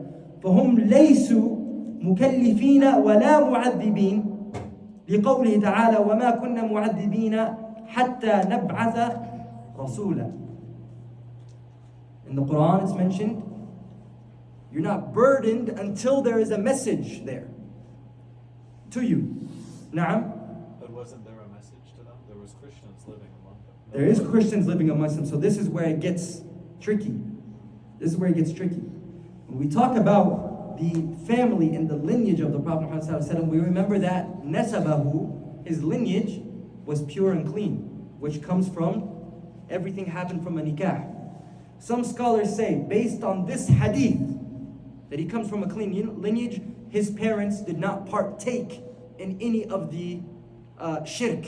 فهم ليسوا مكلفين ولا معذبين لقوله تعالى وما كنا معذبين حتى نبعث رسولا. In the Quran it's mentioned, you're not burdened until there is a message there to you. Na'am. But wasn't there a message to them? There was Christians living among them. There is Christians living amongst them, so this is where it gets tricky. This is where it gets tricky. When we talk about the family and the lineage of the Prophet Muhammad, we remember that nasabahu, his lineage, was pure and clean, which comes from everything happened from a nikah. Some scholars say, based on this hadith, that he comes from a clean lineage, his parents did not partake in any of the shirk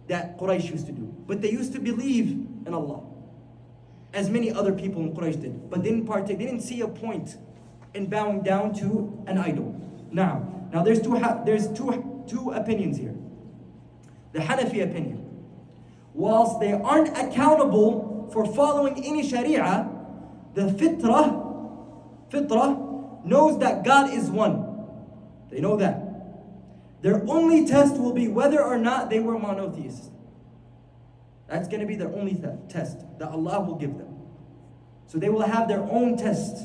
that Quraysh used to do. But they used to believe in Allah, as many other people in Quraysh did. But they didn't partake, they didn't see a point in bowing down to an idol. Now there's two opinions here. The Hanafi opinion. Whilst they aren't accountable for following any sharia, the fitrah knows that God is one. They know that. Their only test will be whether or not they were monotheists. That's going to be their only test that Allah will give them. So they will have their own test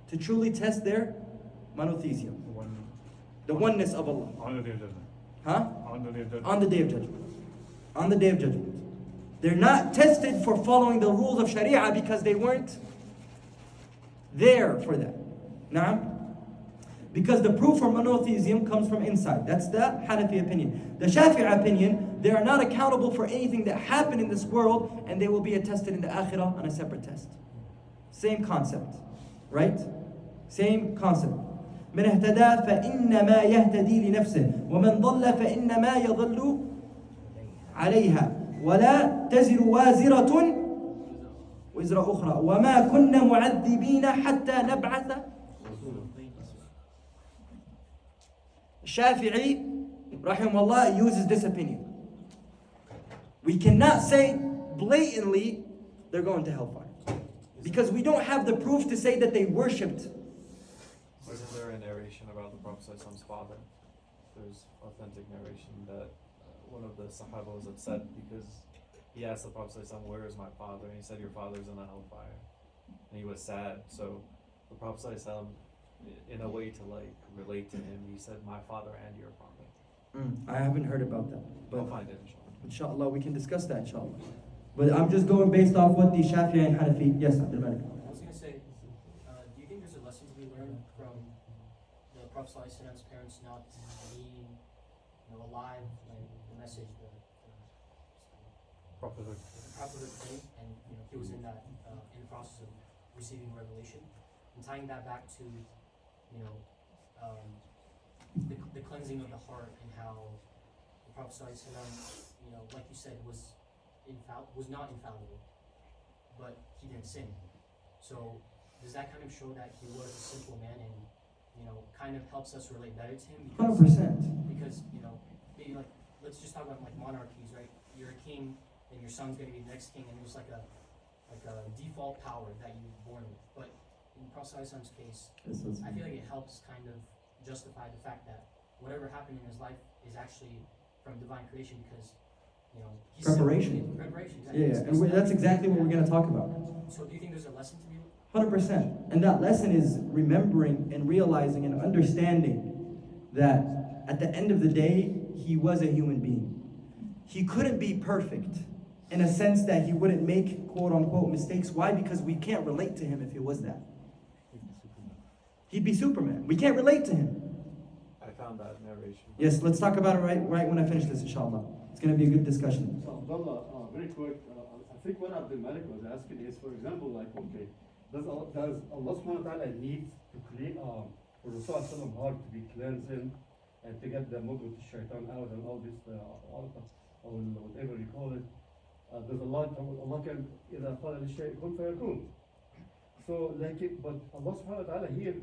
to truly test their monotheism. The oneness of Allah. On the day of judgment. Huh? On the day of judgment. On the day of judgment. On the day of judgment. They're not tested for following the rules of Sharia because they weren't there for that. Na'am? Because the proof for monotheism comes from inside. That's the Hanafi opinion. The Shafi'i opinion, they are not accountable for anything that happened in this world, and they will be attested in the akhirah on a separate test. Same concept. Right? Same concept. من اهتدى فإنما يهتدي لنفسه ومن ضل فإنما يضل عليها ولا تزر وازرة وزر أخرى وما كنا معذبين حتى نبعث. Shafi'i rahimahullah uses this opinion. We cannot say blatantly they're going to hellfire, because we don't have the proof to say that they worshipped. Wasn't there a narration about the Prophet's father? There's authentic narration that one of the Sahaba was upset because he asked the Prophet, where is my father? And he said, your father's in the hellfire. And he was sad. So the Prophet, in a way to like relate to him, he said, my father and your father. I haven't heard about that. We'll But find it, inshallah. inshallah, we can discuss that, inshallah. But I'm just going based off what the Shafi'i and Hanafi. Yes, Abdul Malik. I was going to say, do you think there's a lesson to be learned from the Prophet's parents not being alive when the message, the Prophet. prophet came, and he was in the process of receiving revelation, and tying that back to the cleansing of the heart, and how the Prophet like you said, was not infallible, but he didn't sin. So does that kind of show that he was a simple man, and kind of helps us relate better to him? 100%. Because maybe like, let's just talk about like monarchies, right? You're a king, and your son's gonna be the next king, and there's like a default power that you're born with. But in Prophet's case, I feel like it helps kind of justify the fact that whatever happened in his life is actually from divine creation because, he's Preparation. Preparation, Yeah, exactly. and that's exactly what we're going to talk about. So do you think there's a lesson to be 100%. And that lesson is remembering and realizing and understanding that at the end of the day, he was a human being. He couldn't be perfect in a sense that he wouldn't make quote unquote mistakes. Why? Because we can't relate to him if he was that. He'd be Superman. We can't relate to him. I found that narration. Yes, let's talk about it right when I finish this, inshallah. It's going to be a good discussion. So Abdullah, very quick, I think what Abdul Malik was asking is, for example, like, okay, does Allah subhanahu wa ta'ala need to create for Rasulullah heart to be cleansing and to get the mud with the shaitan out and all this, or whatever you call it? Does Allah can إذا قال للشيء كن فيكون. So like but Allah subhanahu wa ta'ala here,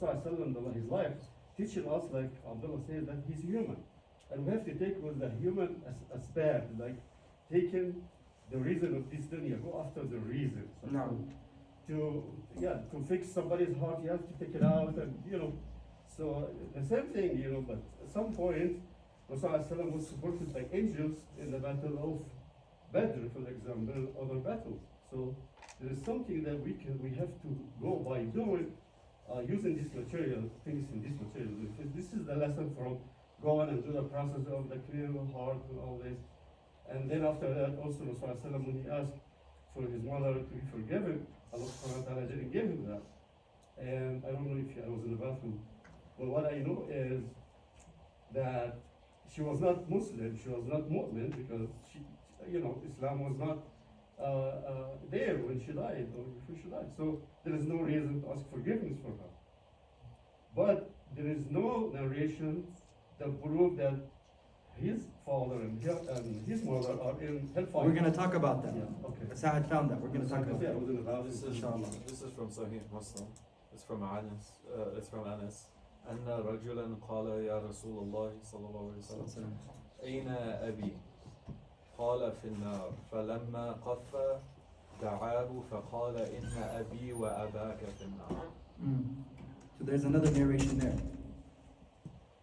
Rasulullah his life, teaching us, like Abdullah says, that he's human. And we have to take with the human aspect, like taking the reason of this dunya, go after the reason. So No. To fix somebody's heart, you have to take it out, and so the same thing, but at some point, Rasulullah was supported by angels in the battle of Badr, for example, other battles. So there is something that we have to go by doing, using this material, things in this material. Because this is the lesson from going and do the process of the clear heart and all this. And then after that, also Rasulullah, when he asked for his mother to be forgiven, Allah subhanahu wa ta'ala didn't give him that. And I don't know if I was in the bathroom, but what I know is that she was not Muslim, she was not mu'min, because Islam was not there when she died or before she died. So there is no reason to ask forgiveness for her. But there is no narration that prove that his father and his mother are in hellfire. We're going to talk about that. Yeah, okay. Sa'ad found that. We're going to talk about Yeah, I that. was in the bathroom. This is from Sahih Muslim. It's from Anas. أن رجلا قال يا رسول الله صلى الله عليه وسلم أين أبي؟ قال في النار فلما قف دعاه فقال إن أبي وأباك في النار. So there's another narration there.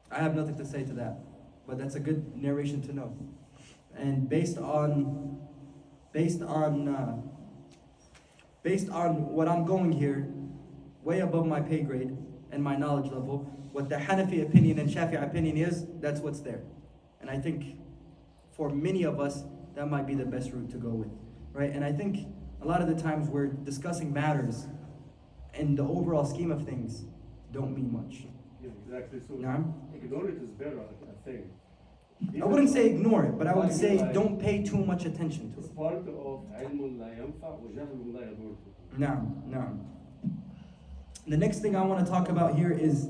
I have nothing to say to that, but that's a good narration to know. And based on what I'm going here, way above my pay grade and my knowledge level, what the Hanafi opinion and Shafi'i opinion is, that's what's there. And I think for many of us, that might be the best route to go with, right? And I think a lot of the times we're discussing matters and the overall scheme of things don't mean much. Yeah, exactly. So Naam? ignore it is better, I think. I wouldn't say ignore it, but I would say don't pay too much attention to It's it. part of علم لا ينفع وجهل لا يضر. Naam. The next thing I want to talk about here is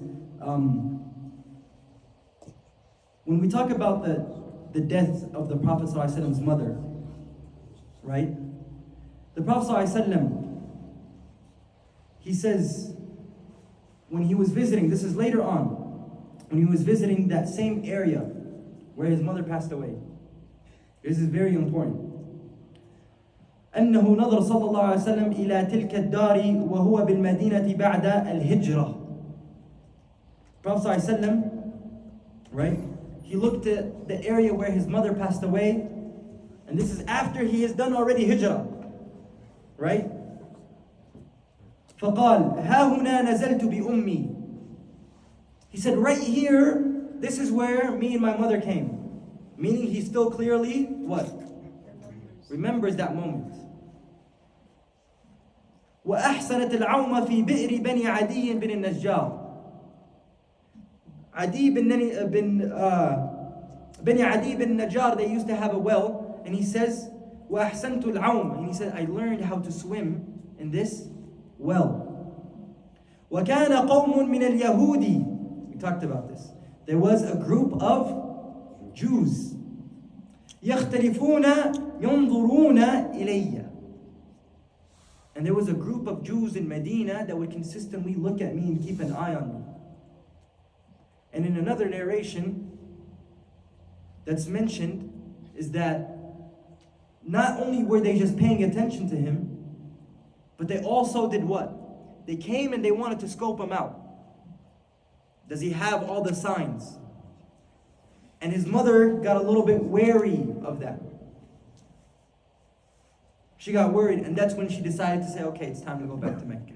when we talk about the death of the Prophet ﷺ's mother, right? The Prophet ﷺ, he says, when he was visiting, this is later on, when he was visiting that same area where his mother passed away. This is very important. أنه نظر صلى الله عليه وسلم إلى تلك الدار وهو بالمدينة بعد الهجرة. Prophet ﷺ, right? He looked at the area where his mother passed away, and this is after he has done already hijrah, right? فقال ها هنا نزلت بأمي. He said, right here, this is where me and my mother came. Meaning he still clearly, what? Remembers that moment. وأحسنت العوم في بئر بني عدي بن النجار. Bani Adi bin Najjar, they used to have a well, and he says, وَأَحْسَنْتُ الْعَوْمَ, and he said, I learned how to swim in this well. وَكَانَ قَوْمٌ مِنَ الْيَهُودِ, we talked about this. There was a group of Jews. يَخْتَلِفُونَ يَنْظُرُونَ إِلَيَّ. And there was a group of Jews in Medina that would consistently look at me and keep an eye on me. And in another narration that's mentioned is that not only were they just paying attention to him, but they also did what? They came and they wanted to scope him out. Does he have all the signs? And his mother got a little bit wary of that. She got worried, and that's when she decided to say, okay, it's time to go back to Mecca.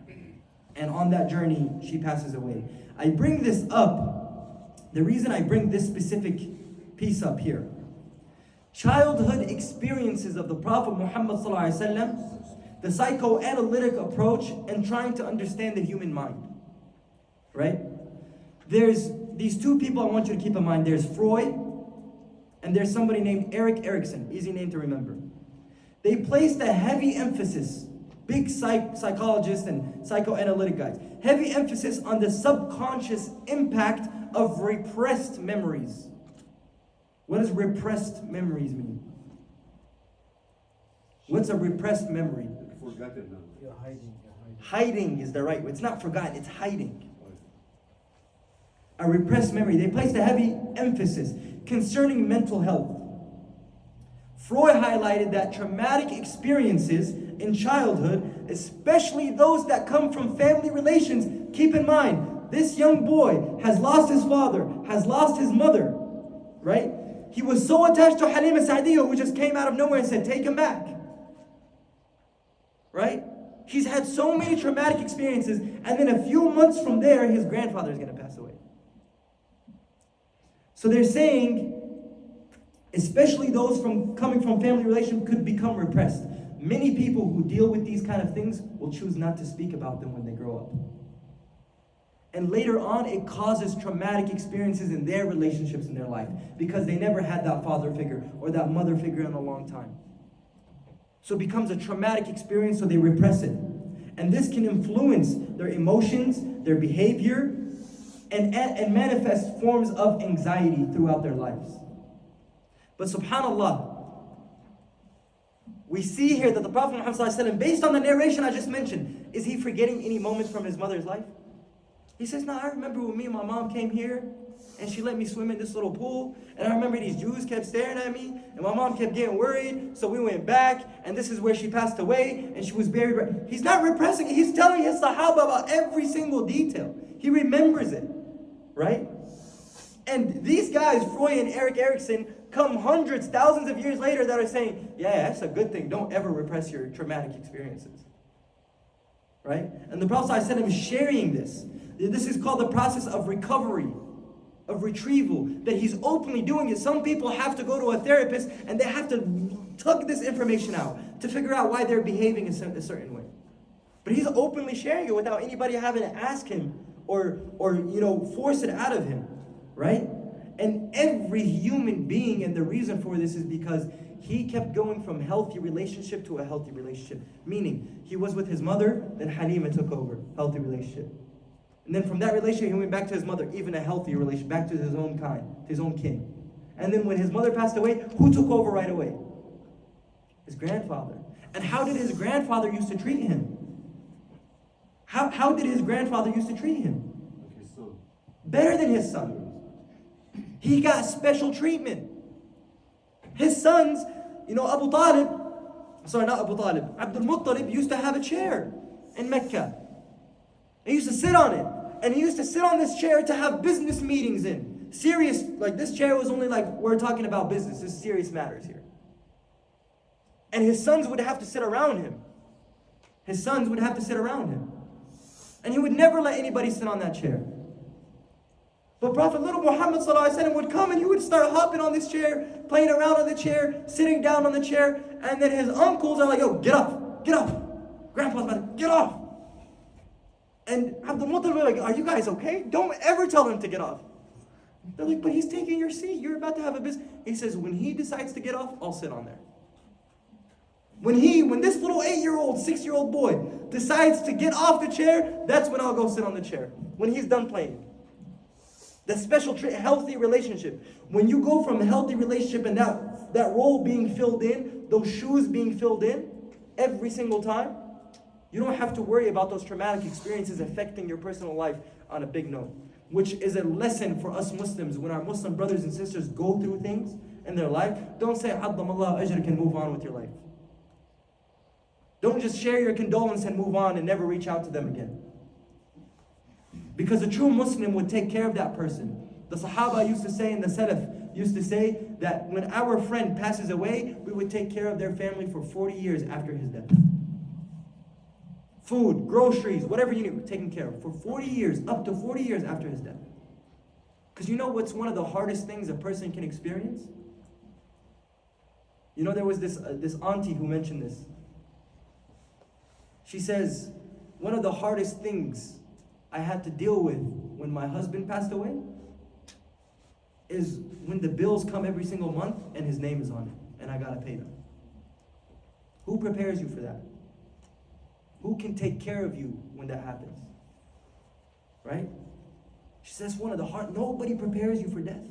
And on that journey, she passes away. I bring this up, the reason I bring this specific piece up here. Childhood experiences of the Prophet Muhammad ﷺ, the psychoanalytic approach, and trying to understand the human mind. Right? There's these two people I want you to keep in mind. There's Freud, and there's somebody named Erik Erikson. Easy name to remember. They placed a heavy emphasis, big psychologists and psychoanalytic guys, heavy emphasis on the subconscious impact of repressed memories. What does repressed memories mean? What's a repressed memory? Forgotten now. You're hiding. Hiding is the right word. It's not forgotten, it's hiding. A repressed memory. They placed a heavy emphasis concerning mental health. Freud highlighted that traumatic experiences in childhood, especially those that come from family relations, keep in mind, this young boy has lost his father, has lost his mother, right? He was so attached to Halima Sa'diya, who just came out of nowhere and said, take him back. Right? He's had so many traumatic experiences, and then a few months from there, his grandfather is going to pass away. So they're saying, especially those coming from family relations could become repressed. Many people who deal with these kind of things will choose not to speak about them when they grow up. And later on, it causes traumatic experiences in their relationships in their life because they never had that father figure or that mother figure in a long time. So it becomes a traumatic experience, so they repress it. And this can influence their emotions, their behavior, and manifest forms of anxiety throughout their lives. But subhanAllah, we see here that the Prophet Muhammad ﷺ, based on the narration I just mentioned, is he forgetting any moments from his mother's life? He says, I remember when me and my mom came here, and she let me swim in this little pool, and I remember these Jews kept staring at me, and my mom kept getting worried, so we went back, and this is where she passed away, and she was buried. He's not repressing it, he's telling his Sahaba about every single detail. He remembers it, right? And these guys, Freud and Erik Erikson, come hundreds, thousands of years later that are saying, yeah, that's a good thing. Don't ever repress your traumatic experiences. Right? And the Prophet ﷺ is sharing this. This is called the process of recovery, of retrieval, that he's openly doing it. Some people have to go to a therapist and they have to tug this information out to figure out why they're behaving a certain way. But he's openly sharing it without anybody having to ask him or force it out of him. Right? And every human being, and the reason for this is because he kept going from healthy relationship to a healthy relationship. Meaning, he was with his mother, then Halima took over, healthy relationship. And then from that relationship, he went back to his mother, even a healthy relationship, back to his own kind, to his own kin. And then when his mother passed away, who took over right away? His grandfather. And how did his grandfather used to treat him? How did his grandfather used to treat him? Like his son. Better than his son. He got special treatment. His sons, Abu Talib, Abdul Muttalib used to have a chair in Mecca. He used to sit on it. And he used to sit on this chair to have business meetings in. Serious, like this chair was only like, we're talking about business. This is serious matters here. And his sons would have to sit around him. His sons would have to sit around him. And he would never let anybody sit on that chair. But Prophet little Muhammad ﷺ would come and he would start hopping on this chair, playing around on the chair, sitting down on the chair, and then his uncles are like, yo, get up. Grandpa's about to get off. And Abdul Muttalib was like, are you guys okay? Don't ever tell him to get off. They're like, but he's taking your seat. You're about to have a business. He says, when he decides to get off, I'll sit on there. When this little 8-year-old, 6-year-old boy decides to get off the chair, that's when I'll go sit on the chair. When he's done playing. The special healthy relationship. When you go from a healthy relationship and that role being filled in, those shoes being filled in every single time, you don't have to worry about those traumatic experiences affecting your personal life on a big note. Which is a lesson for us Muslims. When our Muslim brothers and sisters go through things in their life, don't say, Addamallahu ajrak, and move on with your life. Don't just share your condolence and move on and never reach out to them again. Because a true Muslim would take care of that person. The Sahaba used to say in the Salaf, used to say that when our friend passes away, we would take care of their family for 40 years after his death. Food, groceries, whatever you need, taken care of for 40 years, up to 40 years after his death. Because you know what's one of the hardest things a person can experience? You know, there was this auntie who mentioned this. She says, one of the hardest things I had to deal with when my husband passed away is when the bills come every single month and his name is on it and I gotta pay them. Who prepares you for that? Who can take care of you when that happens? Right? She says one of the hard, nobody prepares you for death.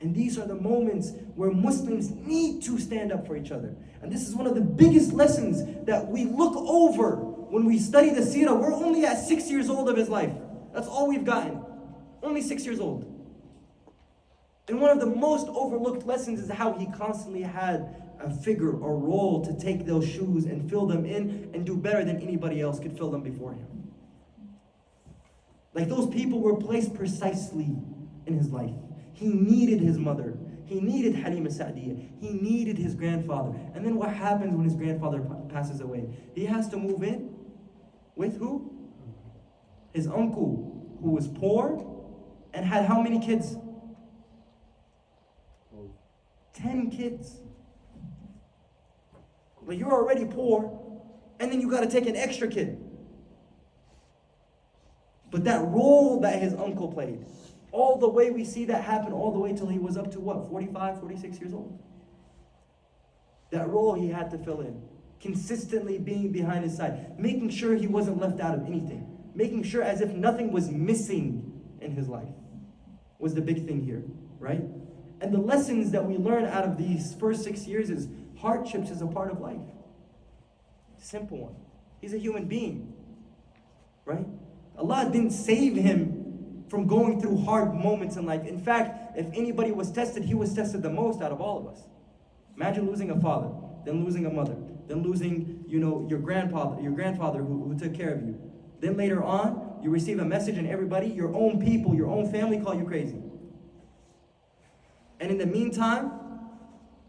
And these are the moments where Muslims need to stand up for each other. And this is one of the biggest lessons that we look over when we study the seerah. We're only at 6 years old of his life. That's all we've gotten. Only 6 years old. And one of the most overlooked lessons is how he constantly had a figure, a role to take those shoes and fill them in and do better than anybody else could fill them before him. Like those people were placed precisely in his life. He needed his mother. He needed Halima Sa'diyah. He needed his grandfather. And then what happens when his grandfather passes away? He has to move in with who? His uncle, who was poor and had how many kids? 10 kids. But you're already poor, and then you got to take an extra kid. But that role that his uncle played, all the way we see that happen all the way till he was up to what, 45, 46 years old? That role he had to fill in, consistently being behind his side, making sure he wasn't left out of anything, making sure as if nothing was missing in his life was the big thing here, right? And the lessons that we learn out of these first 6 years is hardships is a part of life. Simple one. He's a human being, right? Allah didn't save him from going through hard moments in life. In fact, if anybody was tested, he was tested the most out of all of us. Imagine losing a father, then losing a mother, then losing, your grandfather who took care of you. Then later on, you receive a message and everybody, your own people, your own family call you crazy. And in the meantime,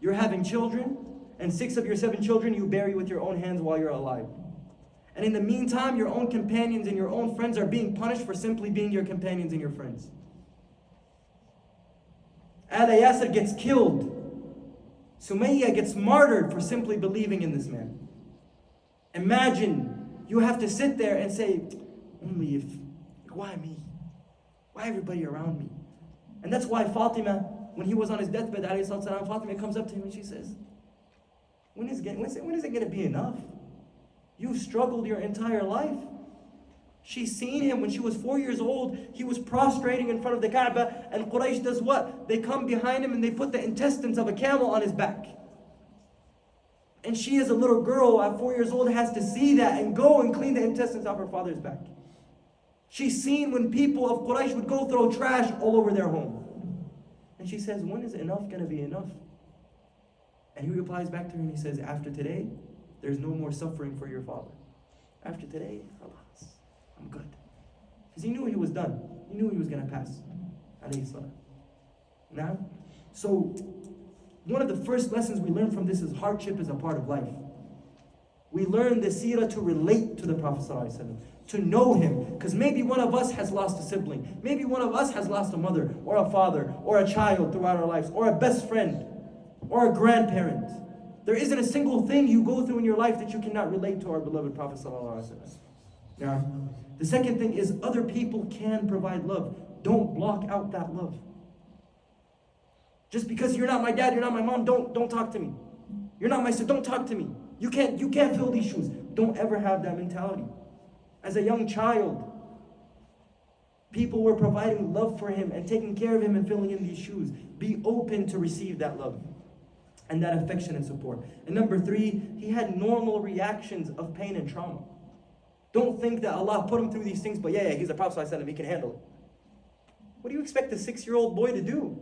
you're having children, and 6 of your 7 children you bury with your own hands while you're alive. And in the meantime, your own companions and your own friends are being punished for simply being your companions and your friends. Ala Yasir gets killed. Sumayya gets martyred for simply believing in this man. Imagine you have to sit there and say, only if, why me? Why everybody around me? And that's why Fatima, when he was on his deathbed, Fatima comes up to him and she says, when is it going to be enough? You've struggled your entire life. She's seen him when she was 4 years old. He was prostrating in front of the Kaaba, and Quraysh does what? They come behind him and they put the intestines of a camel on his back. And she, as a little girl at 4 years old, has to see that and go and clean the intestines off her father's back. She's seen when people of Quraysh would go throw trash all over their home. And she says, when is enough going to be enough? And he replies back to her and he says, after today, there's no more suffering for your father. After today, alas, I'm good. Because he knew he was done. He knew he was going to pass. Now, so one of the first lessons we learn from this is hardship is a part of life. We learn the seerah to relate to the Prophet ﷺ, to know him. Because maybe one of us has lost a sibling. Maybe one of us has lost a mother or a father or a child throughout our lives, or a best friend or a grandparent. There isn't a single thing you go through in your life that you cannot relate to our beloved Prophet ﷺ. Now, the second thing is other people can provide love. Don't block out that love. Just because you're not my dad, you're not my mom, don't talk to me. You're not my sister, don't talk to me. You can't fill these shoes. Don't ever have that mentality. As a young child, people were providing love for him and taking care of him and filling in these shoes. Be open to receive that love and that affection and support. And number 3, he had normal reactions of pain and trauma. Don't think that Allah put him through these things, but he's a Prophet ﷺ, he can handle it. What do you expect a 6-year-old boy to do?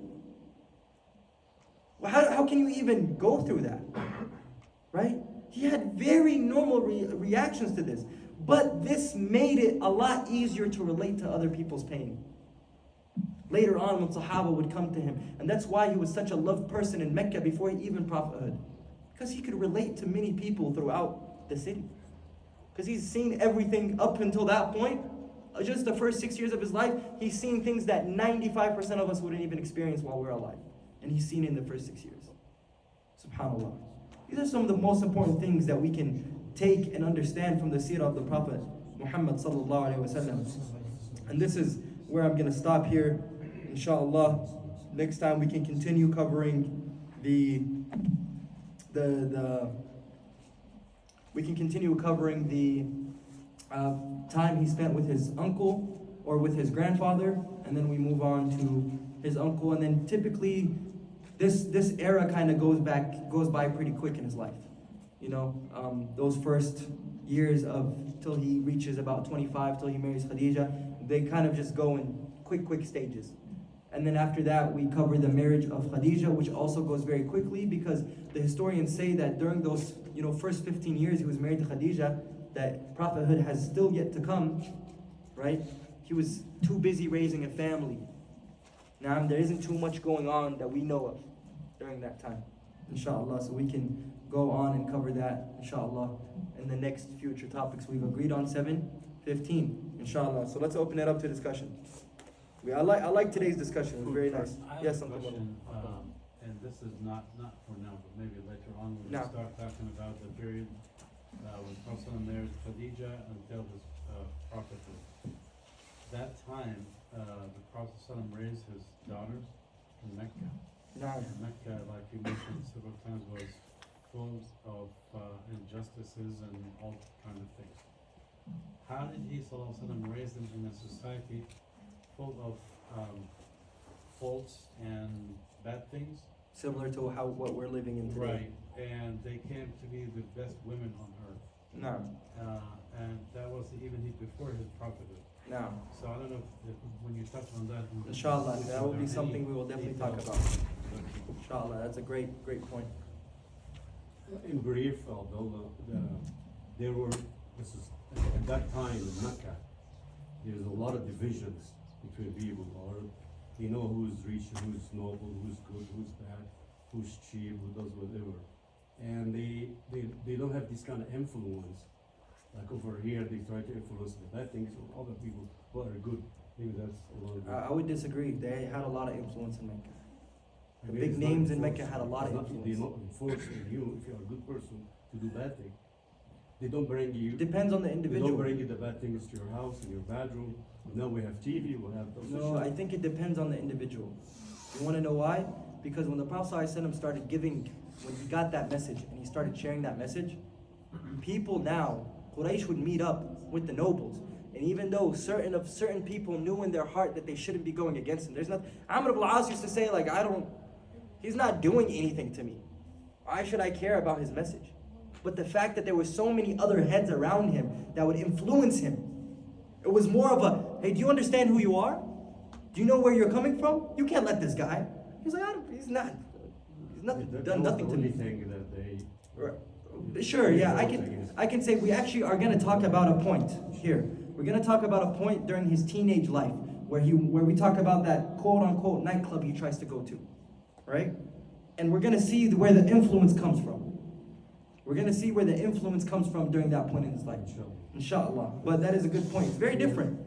Well, how can you even go through that? Right? He had very normal reactions to this. But this made it a lot easier to relate to other people's pain. later on when Sahaba would come to him. And that's why he was such a loved person in Mecca before he even prophethood. Because he could relate to many people throughout the city. Because he's seen everything up until that point. Just the first 6 years of his life, he's seen things that 95% of us wouldn't even experience while we're alive. And he's seen it in the first 6 years. SubhanAllah. These are some of the most important things that we can take and understand from the seerah of the Prophet Muhammad ﷺ. And this is where I'm going to stop here. Inshallah, next time we can continue covering the time he spent with his uncle or with his grandfather, and then we move on to his uncle, and then typically this era kind of goes by pretty quick in his life. You know, those first years of till he reaches about 25, till he marries Khadija, they kind of just go in quick stages. And then after that, we cover the marriage of Khadija, which also goes very quickly because the historians say that during those, first 15 years he was married to Khadija, that prophethood has still yet to come, right? He was too busy raising a family. Now, there isn't too much going on that we know of during that time, inshallah. So we can go on and cover that, inshallah, in the next future topics. We've agreed on 7:15, inshallah. So let's open it up to discussion. I like today's discussion. It was very nice. I have Yes, a Uncle question, Mohammed. and this is not for now, but maybe later on when we No. start talking about the period when Prophet married Khadija until his prophethood. That time, the Prophet raised his daughters in Mecca. Nah. Mecca, like you mentioned several times, was full of injustices and all kind of things. How did he ﷺ raise them in a society full of faults and bad things? Similar to what we're living in today. Right, and they came to be the best women on earth. No. And that was even before his prophethood. No. So I don't know if when you touch on that. Inshallah, if that will there be are something any we will definitely talk details. about. Inshallah, that's a great point. In brief, although there were, at that time in Mecca, there's a lot of divisions between people, or who's rich, who's noble, who's good, who's bad, who's cheap, who does whatever. And they don't have this kind of influence. Like over here, they try to influence the bad things of other people who are good. Maybe that's a lot of I would disagree. They had a lot of influence in Mecca. The Maybe big it's not names in enforced. Mecca had a lot of It's not- influence. They're not enforcing you if you're a good person to do bad things. They don't bring you. Depends on the They don't individual. bring you the bad things to your house, in your bedroom. Now we have TV, we have those. No, I think it depends on the individual. You want to know why? Because when the Prophet ﷺ started when he got that message and he started sharing that message, people now, Quraysh would meet up with the nobles. And even though certain people knew in their heart that they shouldn't be going against him, there's nothing. Amr ibn al-As used to say, he's not doing anything to me. Why should I care about his message? But the fact that there were so many other heads around him that would influence him, it was more of a, hey, do you understand who you are? Do you know where you're coming from? You can't let this guy. He's like, he's nothing, done nothing to me. Thing that they. Right. Sure, yeah, I can say we actually are going to talk about a point here. We're going to talk about a point during his teenage life where we talk about that quote-unquote nightclub he tries to go to, right? And we're going to see where the influence comes from. We're going to see where the influence comes from during that point in his life. Inshallah. But that is a good point. It's very different.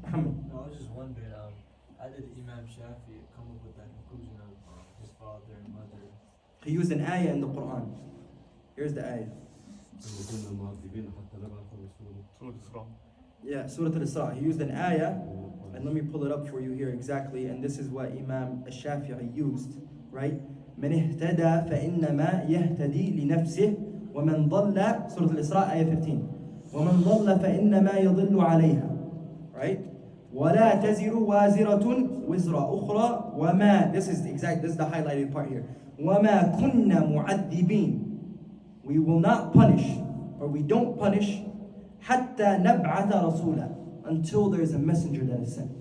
Muhammad. No, I was just wondering, how did Imam Shafi come up with that conclusion of his father and mother? He used an ayah in the Quran. Here's the ayah. Yeah, Surah Al-Isra. He used an ayah, and let me pull it up for you here exactly. And this is what Imam Shafi'i used, right? من اهتدى فإنما يهتدي لنفسه ومن ضل سورة الإسراء آية 15 ومن ضل فإنما يضل عليها, right? ولا تزر وازرة وزر أخرى وما, this is the highlighted part here. وما كنا معذبين, we will not punish, or we don't punish حتى نبعث رسولا, until there is a messenger that is sent.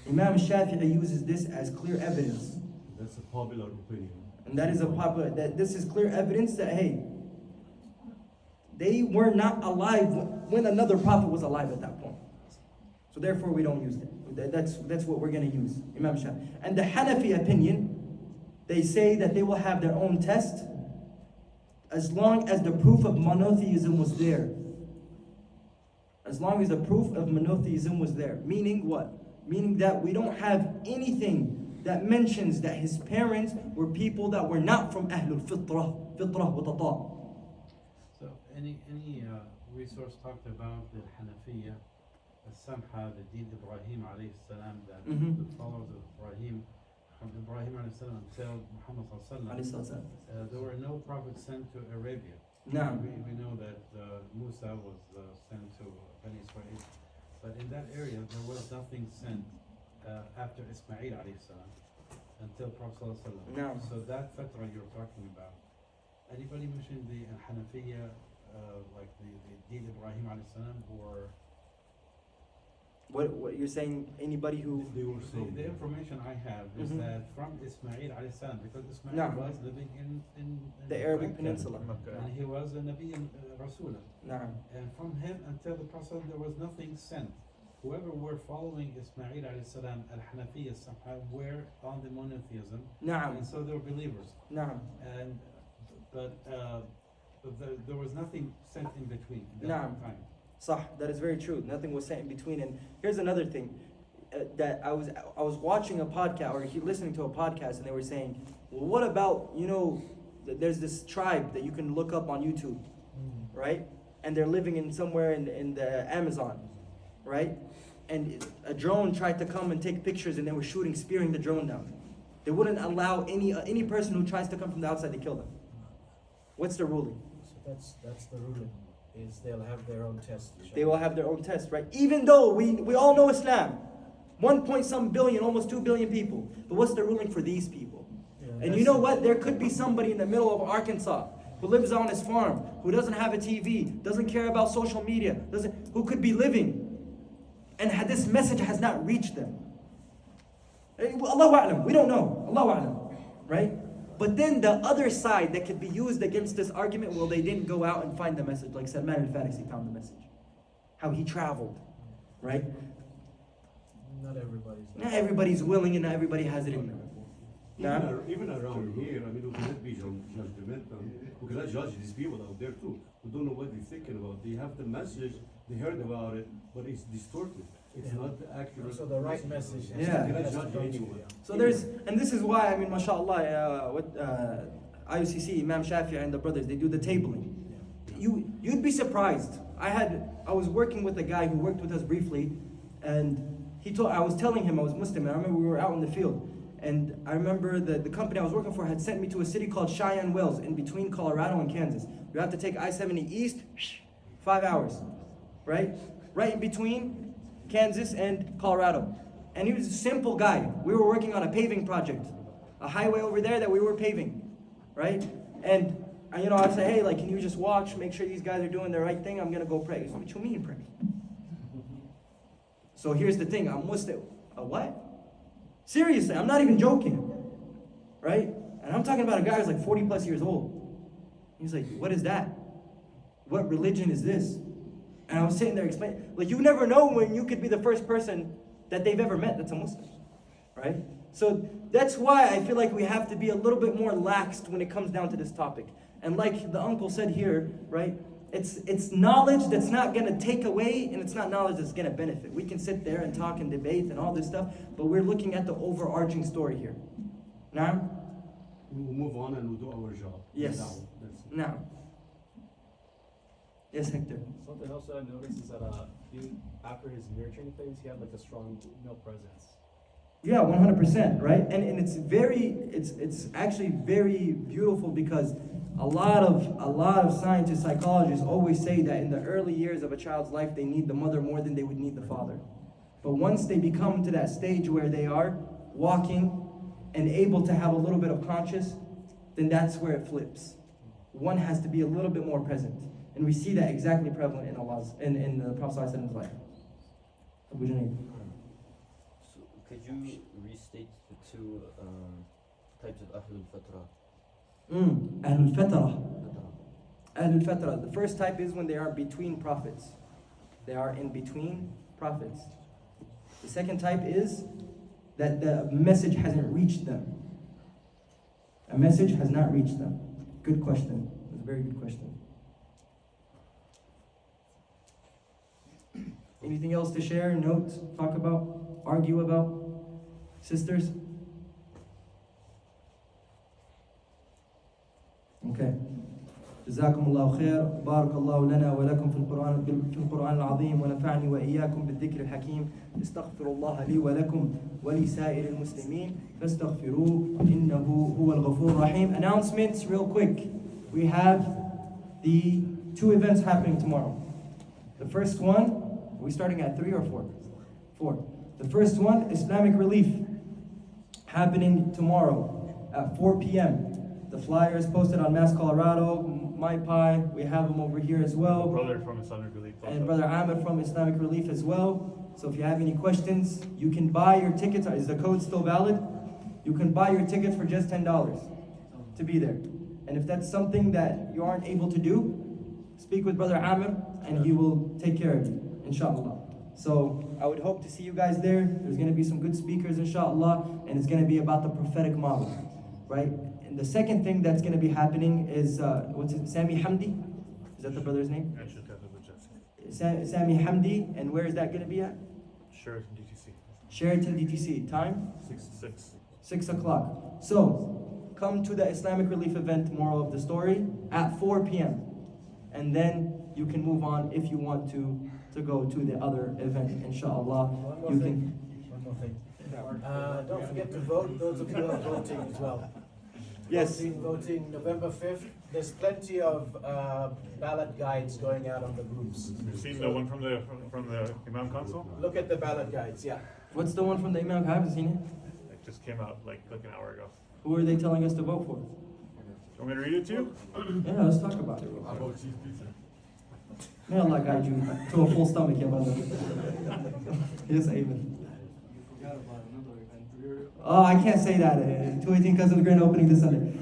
Imam Shafi'i uses this as clear evidence. That's a popular opinion. And that this is clear evidence that, hey, they were not alive when another prophet was alive at that point. So therefore we don't use it. That's what we're going to use, Imam Shafi. And the Hanafi opinion, they say that they will have their own test as long as the proof of monotheism was there. As long as the proof of monotheism was there. Meaning what? Meaning that we don't have anything that mentions that his parents were people that were not from Ahlul Fitrah wa Tata. So any resource talked about the Hanafiya, Samha, the Deen Ibrahim alayhi salam, that Mhm. the followers of Ibrahim, from Ibrahim alayhi salam until Muhammad ﷺ, there were no prophets sent to Arabia. Naam. We know that Musa was sent to Bani Israel, but in that area there was nothing sent after Ismail alayhi salam until Prophet ﷺ. Naam. So that fatra you're talking about, anybody mention the Hanafiya, like the Deen Ibrahim alayhi salam, or What you're saying, anybody who... They were saying the information I have is Mhm. that from Ismail alayhi salam, because Ismail Naam. was living in The Arabic Mecca, Peninsula. and he was a Nabi and Rasulah. Naam. And from him until the Prophet there was nothing sent. Whoever were following Ismail alayhi salam, al-Hanafiya somehow were on the monotheism, Naam. and so they were believers. Naam. And but there was nothing sent in between at Naam. that time. Sah, that is very true. Nothing was sent in between. And here's another thing, that I was watching a podcast, or listening to a podcast, and they were saying, well, what about, there's this tribe that you can look up on YouTube, right? And they're living in somewhere in the Amazon, right? And a drone tried to come and take pictures, and they were spearing the drone down. They wouldn't allow any person who tries to come from the outside to kill them. What's the ruling? So that's the ruling, is they'll have their own test. They will have their own test, right? Even though we all know Islam, 1 billion, almost 2 billion people. But what's the ruling for these people? Yeah, And you know what? There could be somebody in the middle of Arkansas who lives on his farm, who doesn't have a TV, doesn't care about social media, who could be living, and this message has not reached them. Allahu A'lam, we don't know. Allahu A'lam, right? But then the other side that could be used against this argument, well, they didn't go out and find the message, like Salman al-Farisi found the message. How he traveled, right? Not everybody's willing, and not everybody has it in them. Nah? Even around here, I mean, we cannot be judgmental. We cannot judge these people out there too. We don't know what they're thinking about. They have the message, they heard about it, but it's distorted. It's not accurate. So the right message. Yeah. You cannot judge anyone. So and this is why, I mean, mashallah, IUCC, Imam Shafi and the brothers, they do the tabling. You'd be surprised. I was working with a guy who worked with us briefly, and I was telling him I was Muslim, and I remember we were out in the field, and I remember the company I was working for had sent me to a city called Cheyenne Wells, in between Colorado and Kansas. You have to take I-70 east, 5 hours, right? Right in between Kansas and Colorado. And he was a simple guy. We were working on a paving project, a highway over there that we were paving, right? And I say, hey, can you just watch, make sure these guys are doing the right thing? I'm gonna go pray. He said, what you mean pray? So here's the thing, I'm Muslim. A what? Seriously, I'm not even joking, right? And I'm talking about a guy who's like 40 plus years old. He's like, what is that? What religion is this? And I was sitting there explaining, you never know when you could be the first person that they've ever met that's a Muslim, right? So that's why I feel like we have to be a little bit more laxed when it comes down to this topic. And like the uncle said here, right? It's knowledge that's not going to take away, and it's not knowledge that's going to benefit. We can sit there and talk and debate and all this stuff, but we're looking at the overarching story here. Now? We'll move on and we'll do our job. Yes. Now. Yes, Hector. Something else that I noticed is that after his nurturing phase, he had a strong male presence. Yeah, 100%, right? And it's actually very beautiful, because a lot of scientists, psychologists always say that in the early years of a child's life, they need the mother more than they would need the father. But once they become to that stage where they are walking and able to have a little bit of conscious, then that's where it flips. One has to be a little bit more present. And we see that exactly prevalent in the Prophet's life. Abu Junayd. So could you restate the two types of Ahlul Fatra? Ahlul Fatra. Ahlul Fatra. The first type is when they are between prophets. They are in between prophets. The second type is that the message hasn't reached them. A message has not reached them. Good question. It was a very good question. Anything else to share, note, talk about, argue about? Sisters? Okay. جزاكم الله خير. بارك الله لنا ولكم في القرآن العظيم ونفعني وإياكم بالذكر الحكيم. استغفر الله لي ولكم ولسائر المسلمين فاستغفروه إنه هو الغفور الرحيم. Announcements real quick. We have the 2 events happening tomorrow. The first one, are we starting at 3 or 4? 4. The first one, Islamic Relief, happening tomorrow at 4 p.m. The flyer is posted on Mass Colorado, My Pie, we have them over here as well. Brother from Islamic Relief. And Brother Ahmed from Islamic Relief as well. So if you have any questions, you can buy your tickets. Is the code still valid? You can buy your tickets for just $10 to be there. And if that's something that you aren't able to do, speak with Brother Amir and he will take care of you, inshallah. So I would hope to see you guys there. There's going to be some good speakers, inshallah, and it's going to be about the prophetic model, right? And the second thing that's going to be happening is, Sami Hamdi? Is that the brother's name? Sami Hamdi, and where is that going to be at? Sheraton DTC. Sheraton DTC. Time? 6 o'clock. So, come to the Islamic Relief event, moral of the story, at 4 p.m. And then you can move on if you want to go to the other event, inshallah. One more thing. Don't forget to vote, those of you who are voting as well. Yes. Voting November 5th. There's plenty of ballot guides going out on the groups. You've seen the one from the Imam Council? Look at the ballot guides, yeah. What's the one from the Imam? I haven't seen it. It just came out like an hour ago. Who are they telling us to vote for? You want me to read it to you? Yeah, let's talk about it. May Allah guide you to a full stomach, ya brother. Yes, amen. Oh, I can't say that. 218 Cousins Grand opening this Sunday.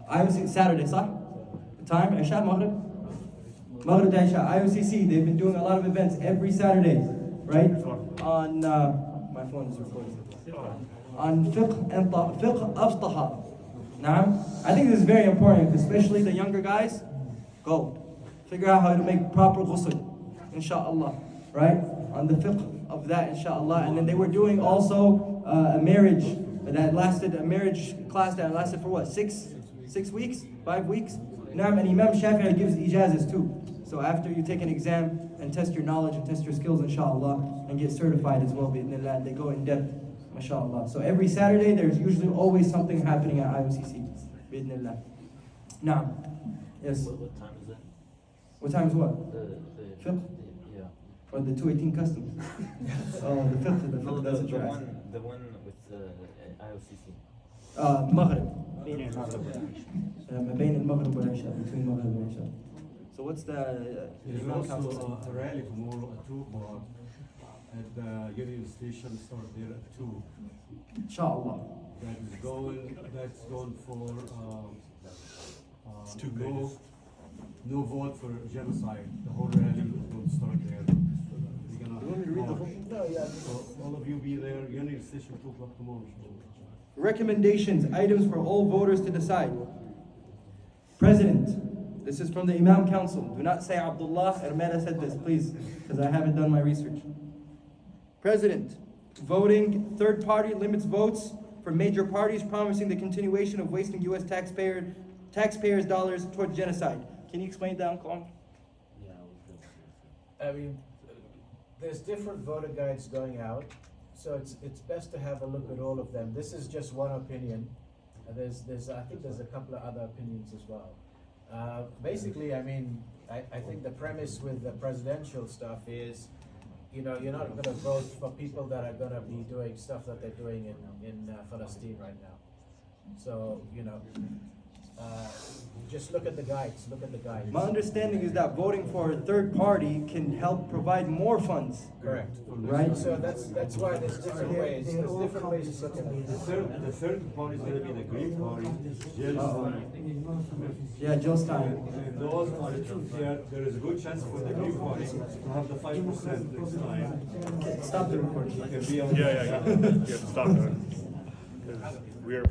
IOCC Saturday, صح? Time, Isha, Maghrib? Maghrib to Isha. IOCC, they've been doing a lot of events every Saturday, right? On, my phone is recording. On fiqh of tahara. I think this is very important, especially the younger guys. Go. Figure out how to make proper ghusl, inshallah, right? On the fiqh of that, inshallah. And then they were doing also a marriage class that lasted for what, 6 weeks? 5 weeks? And Imam Shafi'i gives ijazas too. So after you take an exam and test your knowledge and test your skills, inshallah, and get certified as well, bi'idhnillah, they go in depth, mashallah. So every Saturday, there's usually always something happening at IOCC, bi'idhnillah. Now, yes. What time is it? What time is what? Fiqh? Yeah. Or the 218 customs? Oh, the fiqh, No, that's what you're asking. the one with IOCC. Maghrib. بين المغرب والعشاء, between Maghrib and Isha. So what's the There's Imam also Council? a rally tomorrow at 2 o'clock at the Union Station, start there at 2. Inshallah. That's going for Two pages. no vote for genocide. The whole rally is going to start there. We're gonna You want me to read the whole march. No, yeah. So all of you be there, Union Station 2 o'clock tomorrow. Recommendations, items for all voters to decide. President, this is from the Imam Council. Do not say Abdullah Ermeda said this, please, because I haven't done my research. President, voting third party limits votes for major parties, promising the continuation of wasting U.S. taxpayers' dollars towards genocide. Can you explain that, Uncle? I mean, there's different voter guides going out, so it's best to have a look at all of them. This is just one opinion. I think there's a couple of other opinions as well. Basically, I mean, I think the premise with the presidential stuff is, you're not going to vote for people that are going to be doing stuff that they're doing in Palestine right now. So, just look at the guides, look at the guides. My understanding is that voting for a third party can help provide more funds. Correct. Right? So that's why there's different ways, there's different ways to look at it. The third party is gonna be the Green Party, Jill's party. Yeah, Jill's time. And those are the two here, there is a good chance for the Green Party to have the 5% next time. Stop the recording. It can be on. Yeah, you have to stop there. 'Cause we are.